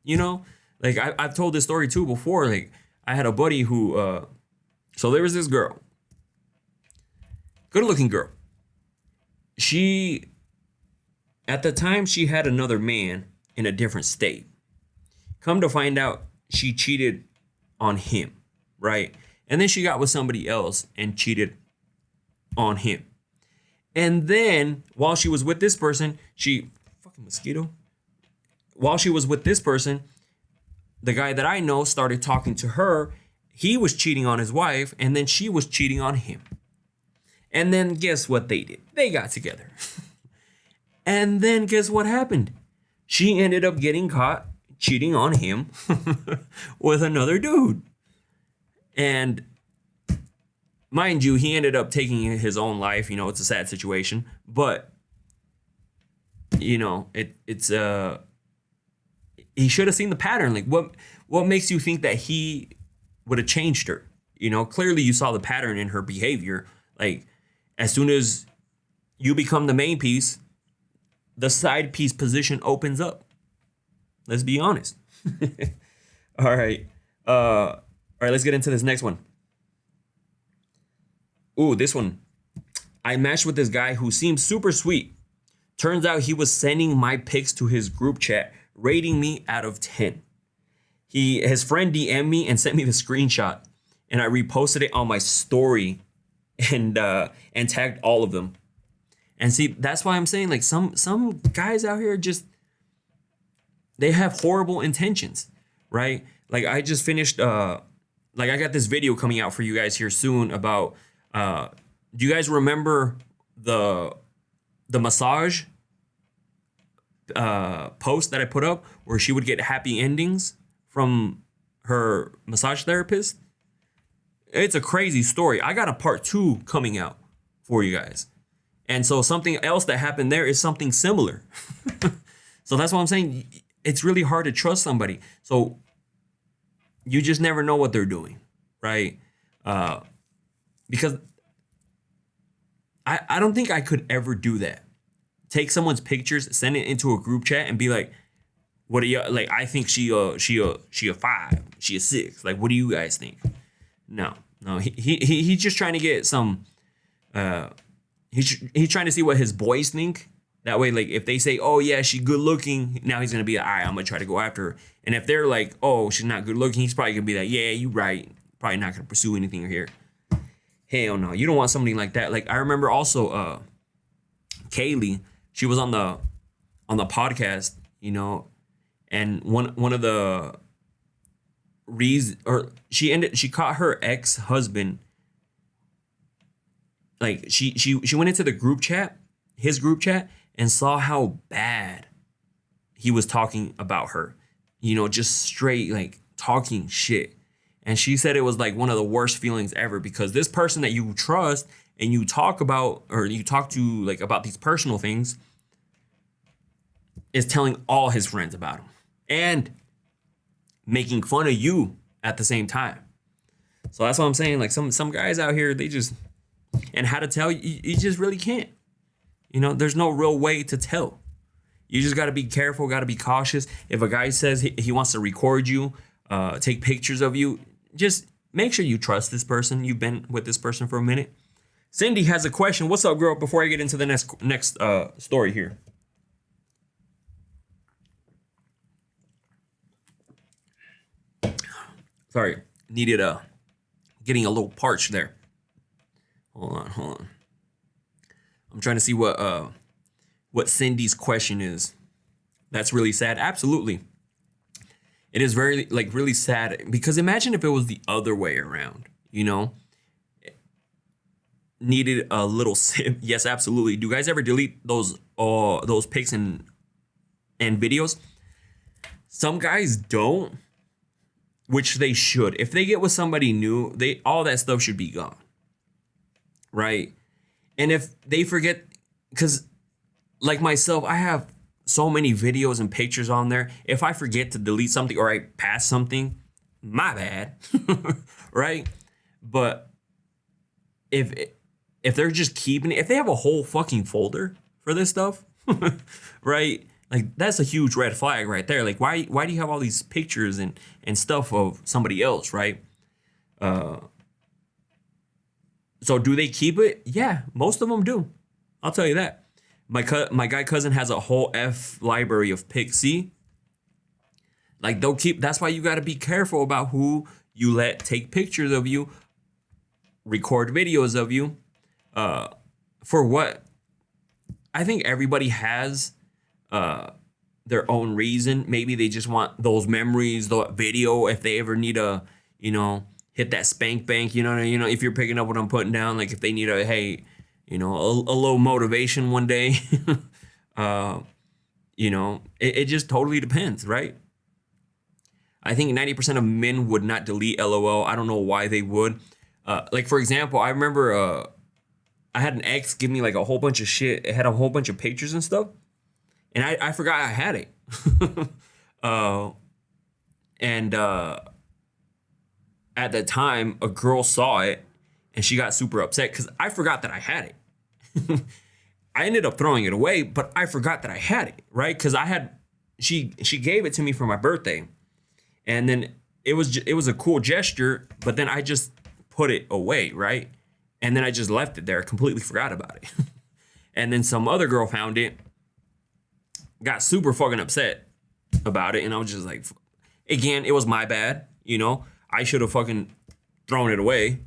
You know, like I've told this story too before. Like, I had a buddy who, so there was this girl, good looking girl. She, at the time, she had another man in a different state. Come to find out, she cheated on him, right? And then she got with somebody else and cheated on him. And then while she was with this person, fucking mosquito. while she was with this person, the guy that I know started talking to her. He was cheating on his wife, and then she was cheating on him. And then guess what they did? They got together. And then guess what happened? She ended up getting caught cheating on him with another dude. And mind you, he ended up taking his own life. You know, it's a sad situation. But, you know, it's he should have seen the pattern. Like, what makes you think that he would have changed her? You know, clearly you saw the pattern in her behavior. Like, as soon as you become the main piece, the side piece position opens up. Let's be honest. All right. All right, let's get into this next one. Ooh, this one. I matched with this guy who seems super sweet. Turns out he was sending my pics to his group chat, rating me out of 10. His friend DM'd me and sent me the screenshot, and I reposted it on my story and tagged all of them. And see, that's why I'm saying, like, some guys out here just, they have horrible intentions, right? Like, I just finished, like, I got this video coming out for you guys here soon about, do you guys remember the massage post that I put up where she would get happy endings from her massage therapist? It's a crazy story. I got a part 2 coming out for you guys. And so something else that happened there is something similar. So that's what I'm saying. It's really hard to trust somebody. So you just never know what they're doing, right? Because I don't think I could ever do that. Take someone's pictures, send it into a group chat, and be like, "What do you like? I think she a 5, she a 6. Like, what do you guys think?" No. He's just trying to get some. He's trying to see what his boys think. That way, like, if they say, "Oh yeah, she's good looking," now he's gonna be like, "All right, I'm gonna try to go after her." And if they're like, "Oh, she's not good looking," he's probably gonna be like, "Yeah, you right. Probably not gonna pursue anything here." Hell no, you don't want somebody like that. Like, I remember also Kaylee. She was on the podcast, you know, and one of the reasons, or she caught her ex-husband. Like, she went into the group chat, his group chat, and saw how bad he was talking about her. You know, just straight, like, talking shit. And she said it was like one of the worst feelings ever, because this person that you trust and you talk about, or you talk to, like, about these personal things, is telling all his friends about him and making fun of you at the same time. So that's what I'm saying. Like, some guys out here, they just, and how to tell, you just really can't. You know, there's no real way to tell. You just got to be careful, got to be cautious. If a guy says he wants to record you, take pictures of you, just make sure you trust this person. You've been with this person for a minute. Cindy has a question. What's up, girl? Before I get into the next story here. Sorry, needed getting a little parched there. Hold on. I'm trying to see what Cindy's question is. That's really sad. Absolutely. It is very, like, really sad, because imagine if it was the other way around, you know? Needed a little sip. Yes, absolutely. Do you guys ever delete those pics and videos? Some guys don't, which they should. If they get with somebody new, all that stuff should be gone. Right? And if they forget, because like myself, I have so many videos and pictures on there. If I forget to delete something or I pass something, my bad. Right? But if they're just keeping it, if they have a whole fucking folder for this stuff, right? Like, that's a huge red flag right there. Like, why do you have all these pictures and stuff of somebody else, right? So do they keep it? Yeah, most of them do. I'll tell you that. My guy cousin has a whole library of pics. See? Like, they'll keep, that's why you got to be careful about who you let take pictures of you, record videos of you. For what? I think everybody has their own reason. Maybe they just want those memories, the video, if they ever need a, hit that spank bank, if you're picking up what I'm putting down, like if they need a, hey, a little motivation one day, it just totally depends, right? I think 90% of men would not delete LOL. I don't know why they would. Like, for example, I remember I had an ex give me like a whole bunch of shit. It had a whole bunch of pictures and stuff. And I forgot I had it. And at the time, a girl saw it and she got super upset because I forgot that I had it. I ended up throwing it away, but I forgot that I had it, right? Because she gave it to me for my birthday. And then it was a cool gesture, but then I just put it away, right? And then I just left it there, completely forgot about it. And then some other girl found it, got super fucking upset about it, and I was just like, again, it was my bad, I should have fucking thrown it away.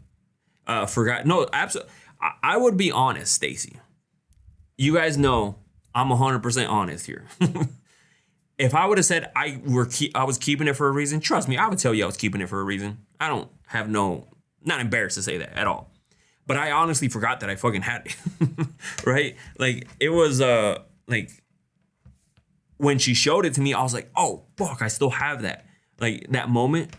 Forgot. No, absolutely. I would be honest, Stacy. You guys know I'm 100% honest here. If I would have said I was keeping it for a reason, trust me, I would tell you I was keeping it for a reason. I don't have not embarrassed to say that at all. But I honestly forgot that I fucking had it, right? Like, it was, like, when she showed it to me, I was like, oh, fuck, I still have that. Like, that moment.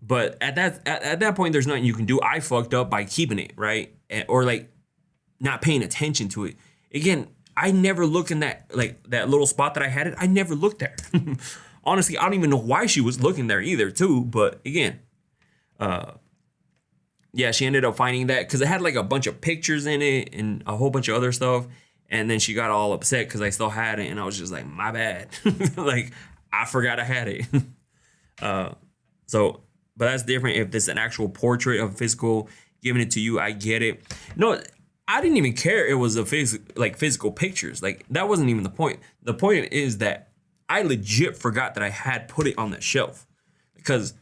But at that point, there's nothing you can do. I fucked up by keeping it, right? Or, like, not paying attention to it. Again, I never looked in that little spot that I had it. I never looked there. Honestly, I don't even know why she was looking there either, too. But again, yeah, she ended up finding that because it had like a bunch of pictures in it and a whole bunch of other stuff. And then she got all upset because I still had it. And I was just like, my bad. Like, I forgot I had it. But that's different if it's an actual portrait of physical, giving it to you. I get it. No, I didn't even care it was a physical pictures. Like, that wasn't even the point. The point is that I legit forgot that I had put it on the shelf. Because,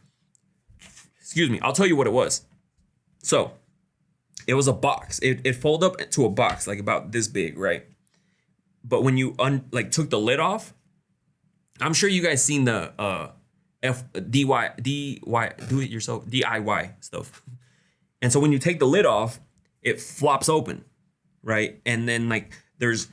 excuse me, I'll tell you what it was. So, it was a box. It folded up to a box, like about this big, right? But when you took the lid off, I'm sure you guys seen the DIY stuff. And so when you take the lid off, it flops open, right? And then like there's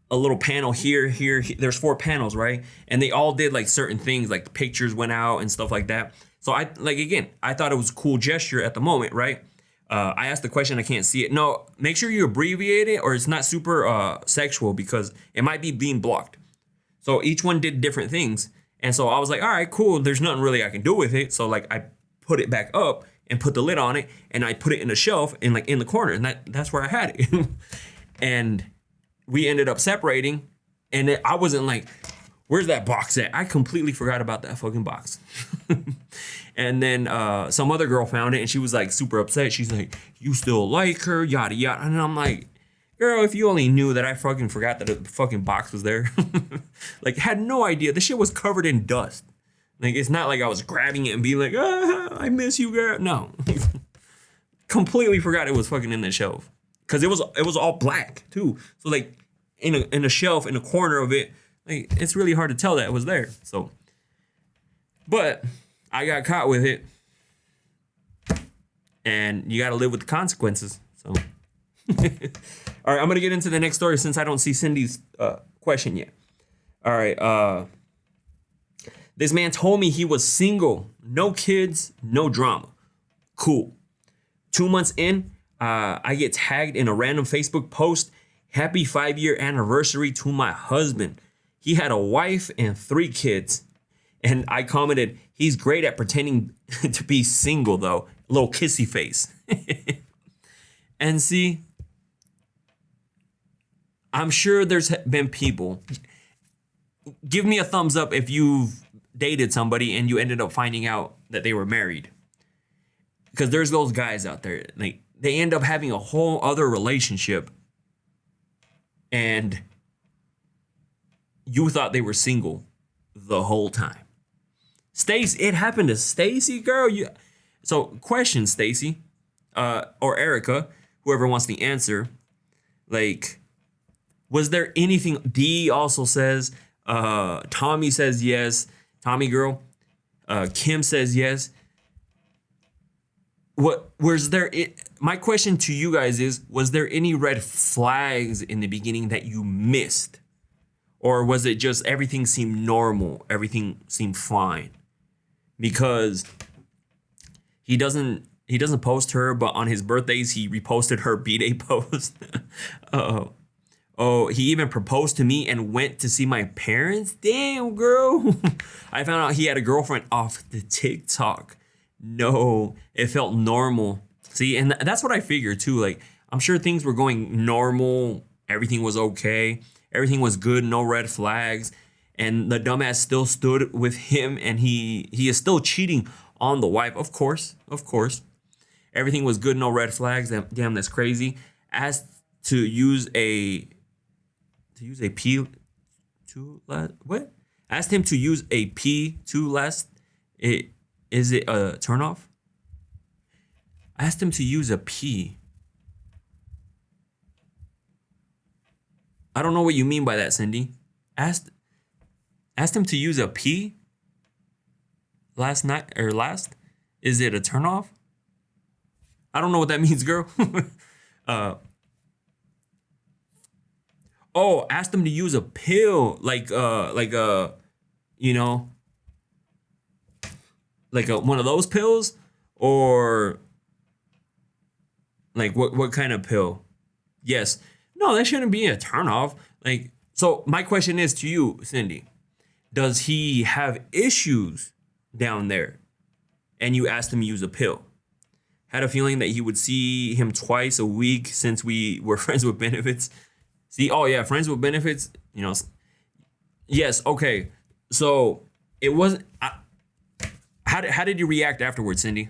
a little panel here. There's 4 panels, right? And they all did like certain things, like the pictures went out and stuff like that. So I thought it was a cool gesture at the moment, right? I asked the question, I can't see it. No, make sure you abbreviate it or it's not super sexual because it might be being blocked. So each one did different things. And so I was like, all right, cool. There's nothing really I can do with it. So like I put it back up and put the lid on it and I put it in a shelf in the corner and that's where I had it. And we ended up separating and I wasn't like, where's that box at? I completely forgot about that fucking box. And then some other girl found it and she was like super upset. She's like, you still like her, yada yada. And I'm like, girl, if you only knew that I fucking forgot that the fucking box was there. Like, had no idea. The shit was covered in dust. Like, it's not like I was grabbing it and being like, I miss you, girl. No. Completely forgot it was fucking in the shelf. Because it was all black, too. So, like, in a shelf, in a corner of it, like, it's really hard to tell that it was there. So, but I got caught with it. And you got to live with the consequences. So, all right, I'm going to get into the next story since I don't see Cindy's question yet. All right, this man told me he was single, no kids, no drama. Cool. 2 months in, I get tagged in a random Facebook post. Happy 5-year anniversary to my husband. He had a wife and 3 kids. And I commented, he's great at pretending to be single, though. A little kissy face. And see, I'm sure there's been people. Give me a thumbs up if you've dated somebody and you ended up finding out that they were married. Because there's those guys out there. Like, they end up having a whole other relationship. And you thought they were single the whole time. Stacy, it happened to Stacy, girl. So, question, Stacy, or Erica, whoever wants the answer. Like, was there anything? D also says, Tommy says yes. Tommy girl. Kim says yes. What was there? My question to you guys is: was there any red flags in the beginning that you missed, or was it just everything seemed normal, everything seemed fine? Because he doesn't post her, but on his birthdays he reposted her b-day post. Oh, he even proposed to me and went to see my parents. Damn, girl. I found out he had a girlfriend off the TikTok. No, it felt normal. See, and that's what I figured too. Like, I'm sure things were going normal. Everything was okay. Everything was good. No red flags. And the dumbass still stood with him, and he is still cheating on the wife. Of course, of course. Everything was good. No red flags. Damn, that's crazy. Asked to use a P two less. What? Asked him to use a P two less. Is it a turnoff? I asked him to use a P. I don't know what you mean by that, Cindy. Asked him to use a P last night or last. Is it a turnoff? I don't know what that means, girl. Oh, asked him to use a pill, you know, one of those pills, or like what kind of pill? Yes. No, that shouldn't be a turnoff. Like, so my question is to you, Cindy, does he have issues down there? And you asked him to use a pill. Had a feeling that you would see him twice a week since we were friends with benefits. See, oh yeah, friends with benefits, you know. Yes, okay. So it wasn't. How did you react afterwards, Cindy?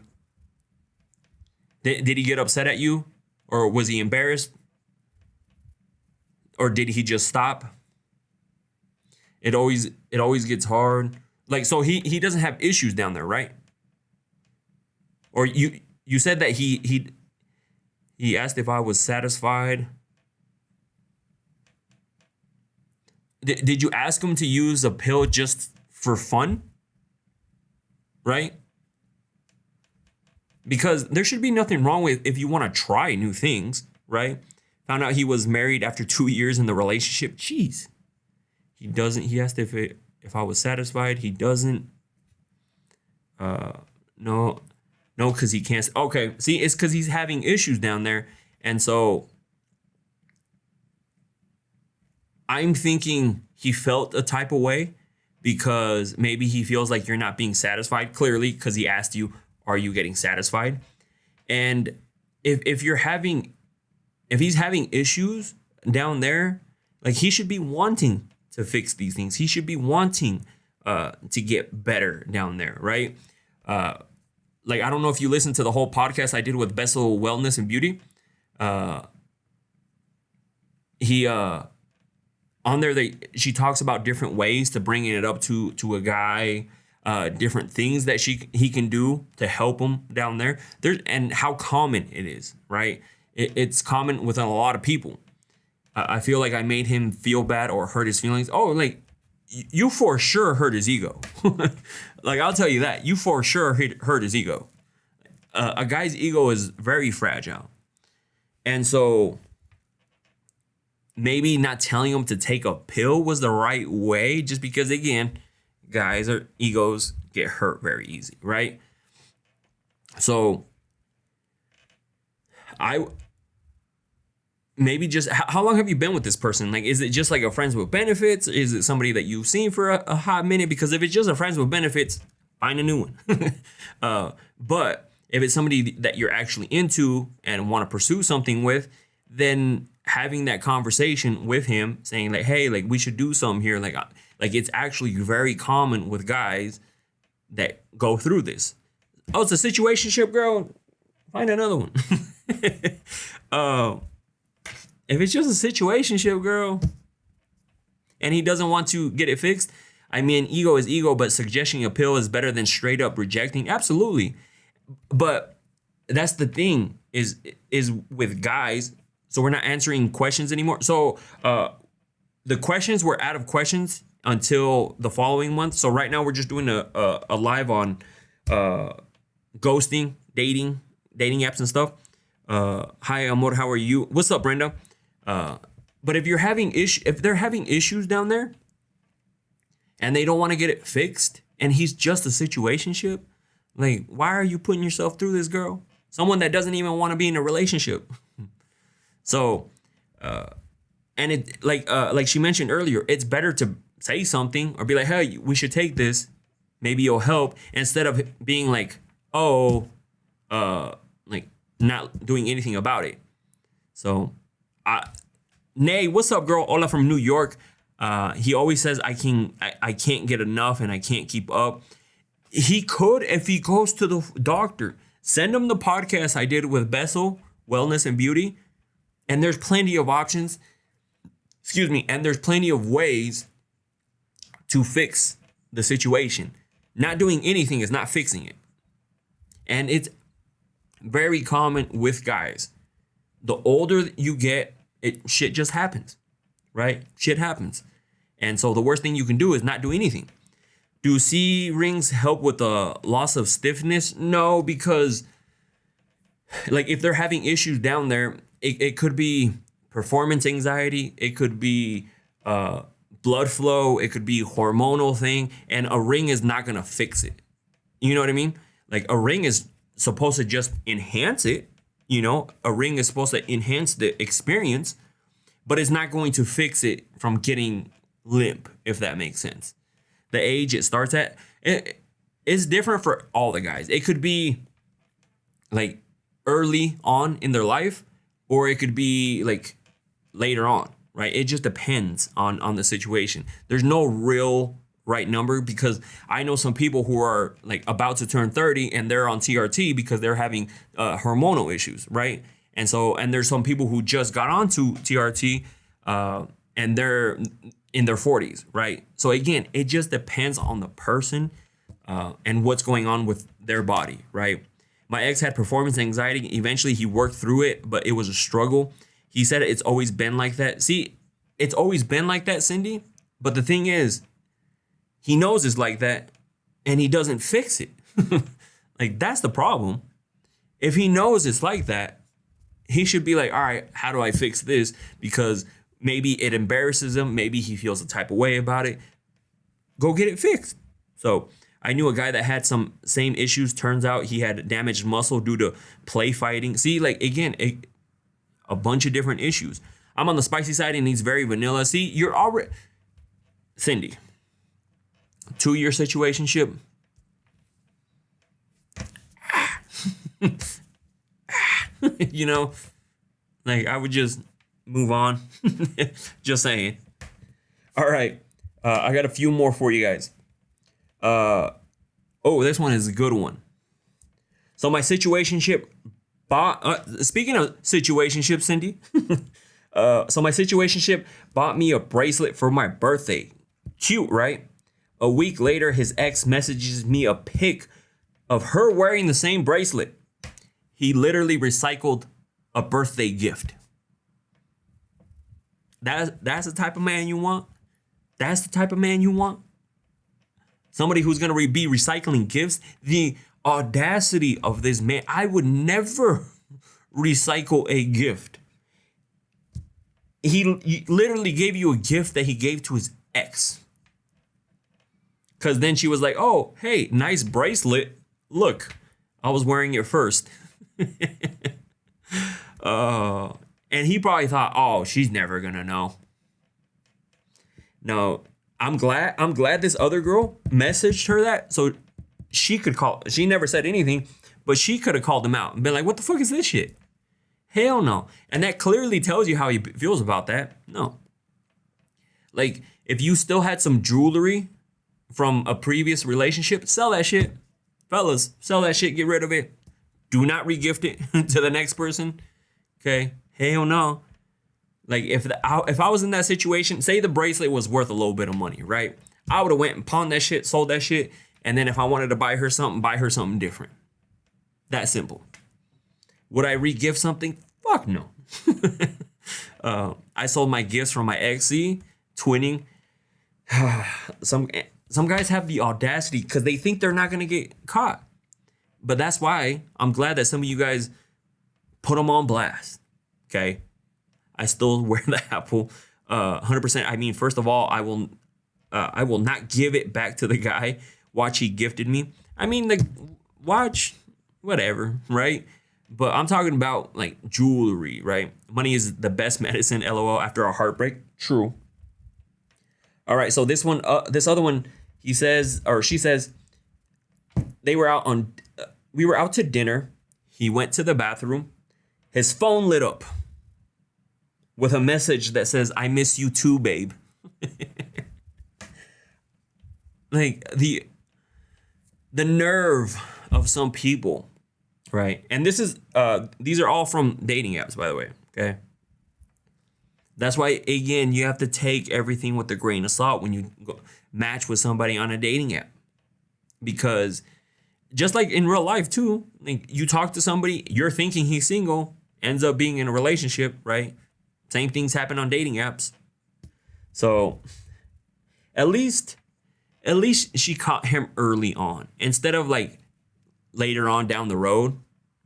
Did he get upset at you, or was he embarrassed, or did he just stop? It always gets hard. Like, so he doesn't have issues down there, right? Or you said that he asked if I was satisfied. Did you ask him to use a pill just for fun? Right? Because there should be nothing wrong with if you want to try new things, right? Found out he was married after 2 years in the relationship. Jeez. He doesn't. He asked if I was satisfied. He doesn't. No, because he can't. Okay, see, it's because he's having issues down there, and so I'm thinking he felt a type of way because maybe he feels like you're not being satisfied. Clearly, because he asked you, "Are you getting satisfied?" And if he's having issues down there, like, he should be wanting to fix these things. He should be wanting to get better down there, right? Like, I don't know if you listened to the whole podcast I did with Bessel Wellness and Beauty. He on there, she talks about different ways to bringing it up to a guy, different things that he can do to help him down there. And how common it is, right? It's common with a lot of people. I feel like I made him feel bad or hurt his feelings. Oh, like, you for sure hurt his ego. Like, I'll tell you that. You for sure hurt his ego. A guy's ego is very fragile. And so maybe not telling him to take a pill was the right way, just because, again, guys' egos get hurt very easy, right? So maybe just, how long have you been with this person? Like, is it just like a friends with benefits? Is it somebody that you've seen for a hot minute? Because if it's just a friends with benefits, find a new one. But if it's somebody that you're actually into and want to pursue something with, then having that conversation with him, saying like, hey, like, we should do something here. Like it's actually very common with guys that go through this. Oh, it's a situationship, girl. Find another one. If it's just a situationship, girl, and he doesn't want to get it fixed, I mean, ego is ego, but suggesting a pill is better than straight up rejecting. Absolutely. But that's the thing is with guys. So we're not answering questions anymore. So the questions were out of questions, until the following month. So right now we're just doing a live on ghosting, dating apps and stuff. Hi Amor, how are you? What's up, Brenda? But if they're having issues down there and they don't want to get it fixed and he's just a situationship, like, why are you putting yourself through this, girl? Someone that doesn't even want to be in a relationship. So, and it like she mentioned earlier, it's better to say something or be like, hey, we should take this. Maybe it'll help, instead of being like, oh, like not doing anything about it. So, Nay, what's up, girl? Ola from New York. He always says I can't get enough and I can't keep up. He could if he goes to the doctor. Send him the podcast I did with Bessel, Wellness and Beauty. And there's plenty of options. Excuse me. And there's plenty of ways to fix the situation. Not doing anything is not fixing it. And it's very common with guys. The older you get, shit just happens, right? Shit happens. And so the worst thing you can do is not do anything. Do C rings help with the loss of stiffness? No, because like if they're having issues down there, it could be performance anxiety. It could be blood flow. It could be hormonal thing. And a ring is not going to fix it. You know what I mean? Like a ring is supposed to just enhance it. You know, a ring is supposed to enhance the experience, but it's not going to fix it from getting limp, if that makes sense. The age it starts at, it's different for all the guys. It could be like early on in their life, or it could be like later on, right? It just depends on the situation. There's no real right number, because I know some people who are like about to turn 30 and they're on TRT because they're having hormonal issues, right? And there's some people who just got onto TRT and they're in their 40s, right? So again, it just depends on the person and what's going on with their body, right? My ex had performance anxiety. Eventually he worked through it, but it was a struggle. He said it's always been like that. See, it's always been like that, Cindy. But the thing is, he knows it's like that and he doesn't fix it. Like, that's the problem. If he knows it's like that, he should be like, all right, how do I fix this? Because maybe it embarrasses him. Maybe he feels a type of way about it. Go get it fixed. So I knew a guy that had some same issues. Turns out he had damaged muscle due to play fighting. See, like, again, a bunch of different issues. I'm on the spicy side and he's very vanilla. See, you're already... Cindy, 2-year situationship. You know, like, I would just move on. Just saying. All right. I got a few more for you guys. This one is a good one. So my situationship speaking of situationship, Cindy. So my situationship bought me a bracelet for my birthday. Cute, right? A week later, his ex messages me a pic of her wearing the same bracelet. He literally recycled a birthday gift. That's the type of man you want? That's the type of man you want? Somebody who's going to be recycling gifts? The audacity of this man. I would never recycle a gift. He literally gave you a gift that he gave to his ex. Because then she was like, oh, hey, nice bracelet. Look, I was wearing it first. And he probably thought, oh, she's never going to know. No, I'm glad this other girl messaged her that. So she could call. She never said anything, but she could have called him out and been like, what the fuck is this shit? Hell no. And that clearly tells you how he feels about that. No. Like, if you still had some jewelry from a previous relationship, sell that shit. Fellas, sell that shit, get rid of it. Do not regift it to the next person. Okay? Hell no. Like, if I was in that situation, say the bracelet was worth a little bit of money, right? I would have went and pawned that shit, sold that shit, and then if I wanted to buy her something different. That simple. Would I re-gift something? Fuck no. I sold my gifts from my ex, twinning. some some guys have the audacity because they think they're not gonna get caught. But that's why I'm glad that some of you guys put them on blast. Okay, I still wear the Apple 100%. I mean, first of all, I will not give it back to the guy. Watch he gifted me. I mean, the watch, whatever, right? But I'm talking about like jewelry, right? Money is the best medicine. LOL. After a heartbreak, true. All right, so this other one, he says or she says, they were out on, we were out to dinner. He went to the bathroom. His phone lit up with a message that says, "I miss you too, babe." Like the nerve of some people, right? And these are all from dating apps, by the way. Okay. That's why, again, you have to take everything with a grain of salt when you go match with somebody on a dating app. Because just like in real life, too, like you talk to somebody, you're thinking he's single, ends up being in a relationship, right? Same things happen on dating apps. So at least she caught him early on instead of like later on down the road.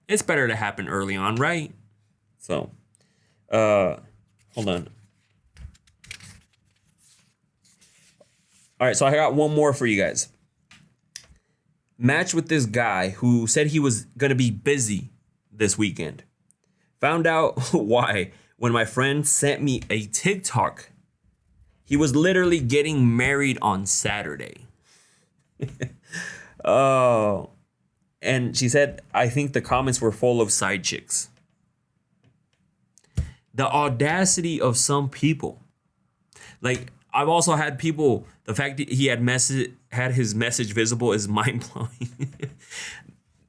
It's better to happen early on, right? So, hold on. All right, so I got one more for you guys. Match with this guy who said he was going to be busy this weekend. Found out why when my friend sent me a TikTok. He was literally getting married on Saturday. Oh. And she said, I think the comments were full of side chicks. The audacity of some people. Like, I've also had people, the fact that he had his message visible is mind blowing.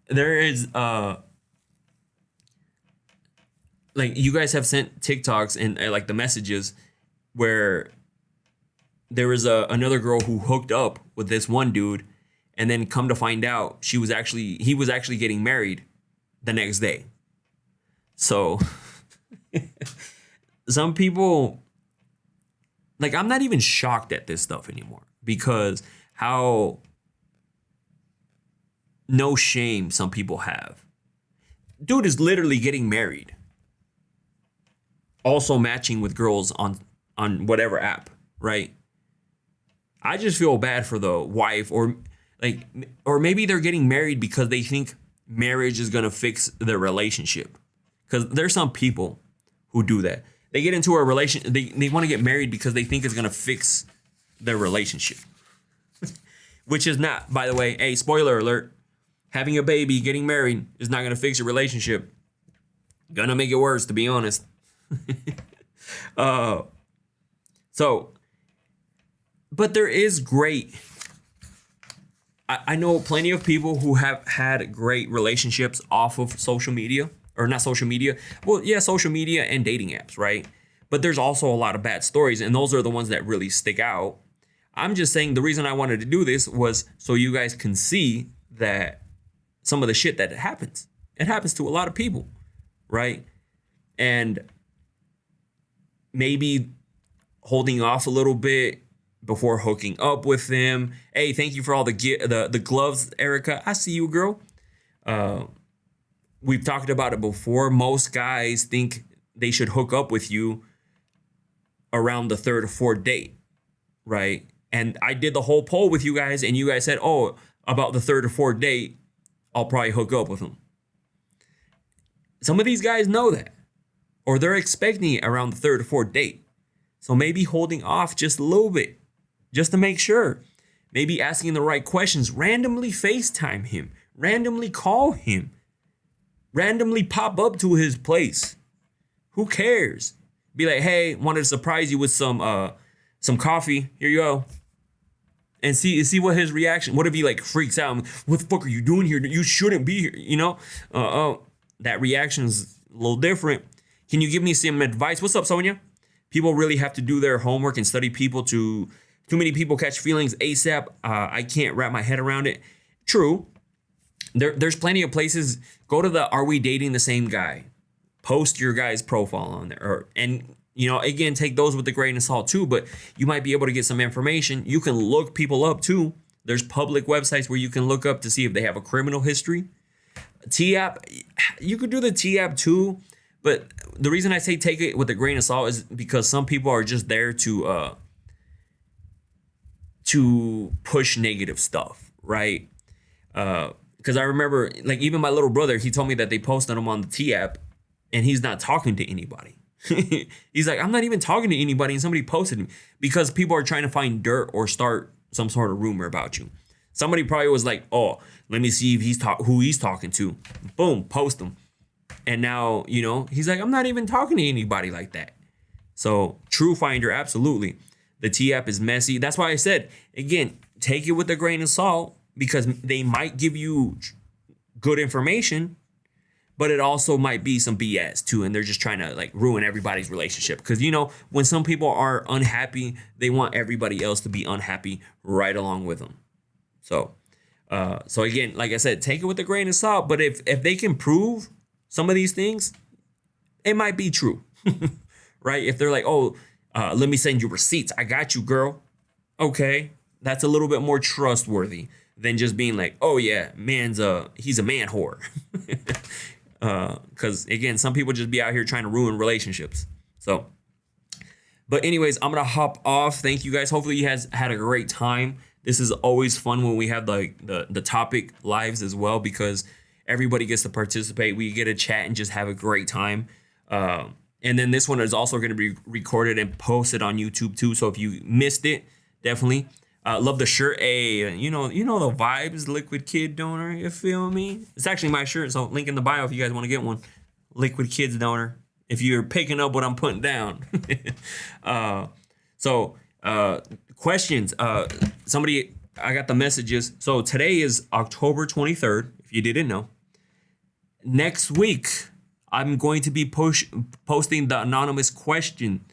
There is like you guys have sent TikToks and like the messages where there was another girl who hooked up with this one dude, and then come to find out he was actually getting married the next day. So some people, like, I'm not even shocked at this stuff anymore because how no shame some people have. Dude is literally getting married. Also matching with girls on whatever app, right? I just feel bad for the wife, or maybe they're getting married because they think marriage is gonna fix their relationship. Because there's some people who do that. They get into a relation, they want to get married because they think it's gonna fix their relationship. Which is not, by the way, hey, spoiler alert, having a baby, getting married is not gonna fix your relationship. Gonna make it worse, to be honest. So, but there is great. I know plenty of people who have had great relationships off of social media, or not social media. Well, yeah, social media and dating apps, right? But there's also a lot of bad stories, and those are the ones that really stick out. I'm just saying the reason I wanted to do this was so you guys can see that some of the shit that happens. It happens to a lot of people, right? And maybe holding off a little bit before hooking up with them. Hey, thank you for all the gloves, Erica. I see you, girl. We've talked about it before. Most guys think they should hook up with you around the third or fourth date, right? And I did the whole poll with you guys, and you guys said, oh, about the third or fourth date, I'll probably hook up with them. Some of these guys know that, or they're expecting it around the third or fourth date. So maybe holding off just a little bit, just to make sure. Maybe asking the right questions. Randomly FaceTime him. Randomly call him. Randomly pop up to his place. Who cares? Be like, hey, wanted to surprise you with some coffee. Here you go. And see what his reaction. What if he like freaks out? What the fuck are you doing here? You shouldn't be here. You know? That reaction is a little different. Can you give me some advice? What's up, Sonia? People really have to do their homework and study people. Too many people catch feelings ASAP. I can't wrap my head around it. True. There's plenty of places. Go to the Are We Dating the Same Guy? Post your guy's profile on there, and Again, take those with a grain of salt too, but you might be able to get some information. You can look people up too. There's public websites where you can look up to see if they have a criminal history. T-app, you could do the T-app too, but the reason I say take it with a grain of salt is because some people are just there to push negative stuff, right? Because I remember, like, even my little brother, he told me that they posted him on the T-app, and he's not talking to anybody. He's like, I'm not even talking to anybody, and somebody posted me, because people are trying to find dirt or start some sort of rumor about you. Somebody probably was like, oh, let me see if who he's talking to. Boom, post him. And now, he's like, I'm not even talking to anybody like that. So True Finder, absolutely. The T-app is messy. That's why I said, again, take it with a grain of salt, because they might give you good information, but it also might be some BS too. And they're just trying to like ruin everybody's relationship. Because, when some people are unhappy, they want everybody else to be unhappy right along with them. So again, like I said, take it with a grain of salt. But if they can prove some of these things, it might be true, right? If they're like, oh, let me send you receipts. I got you, girl. Okay, that's a little bit more trustworthy than just being like, oh yeah, he's a man whore. Because again, some people just be out here trying to ruin relationships. So, but anyways, I'm gonna hop off. Thank you guys. Hopefully you guys had a great time. This is always fun when we have like the topic lives as well, because everybody gets to participate. We get to chat and just have a great time. And then this one is also going to be recorded and posted on YouTube too. So if you missed it, definitely. Love the shirt. Hey, you know the vibes, Liquid Kid Donor. You feel me? It's actually my shirt, so link in the bio if you guys want to get one. Liquid Kids Donor. If you're picking up what I'm putting down. Questions. I got the messages. So today is October 23rd, if you didn't know. Next week, I'm going to be posting the anonymous question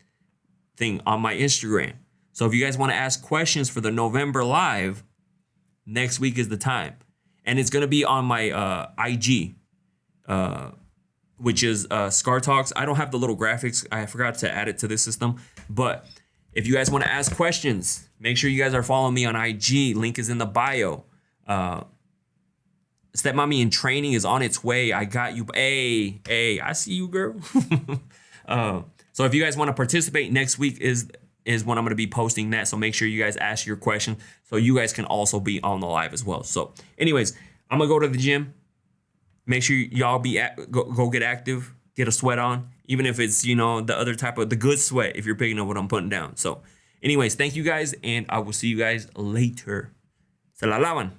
thing on my Instagram. So if you guys want to ask questions for the November live, next week is the time. And it's going to be on my IG, which is Scar Talks. I don't have the little graphics. I forgot to add it to this system. But if you guys want to ask questions, make sure you guys are following me on IG. Link is in the bio. Stepmommy in Training is on its way. I got you. Hey, I see you, girl. So if you guys want to participate, next week is when I'm going to be posting that. So make sure you guys ask your question so you guys can also be on the live as well. So anyways, I'm going to go to the gym. Make sure y'all go get active, get a sweat on, even if it's, the other type of the good sweat, if you're picking up what I'm putting down. So anyways, thank you guys, and I will see you guys later. Se la lavan.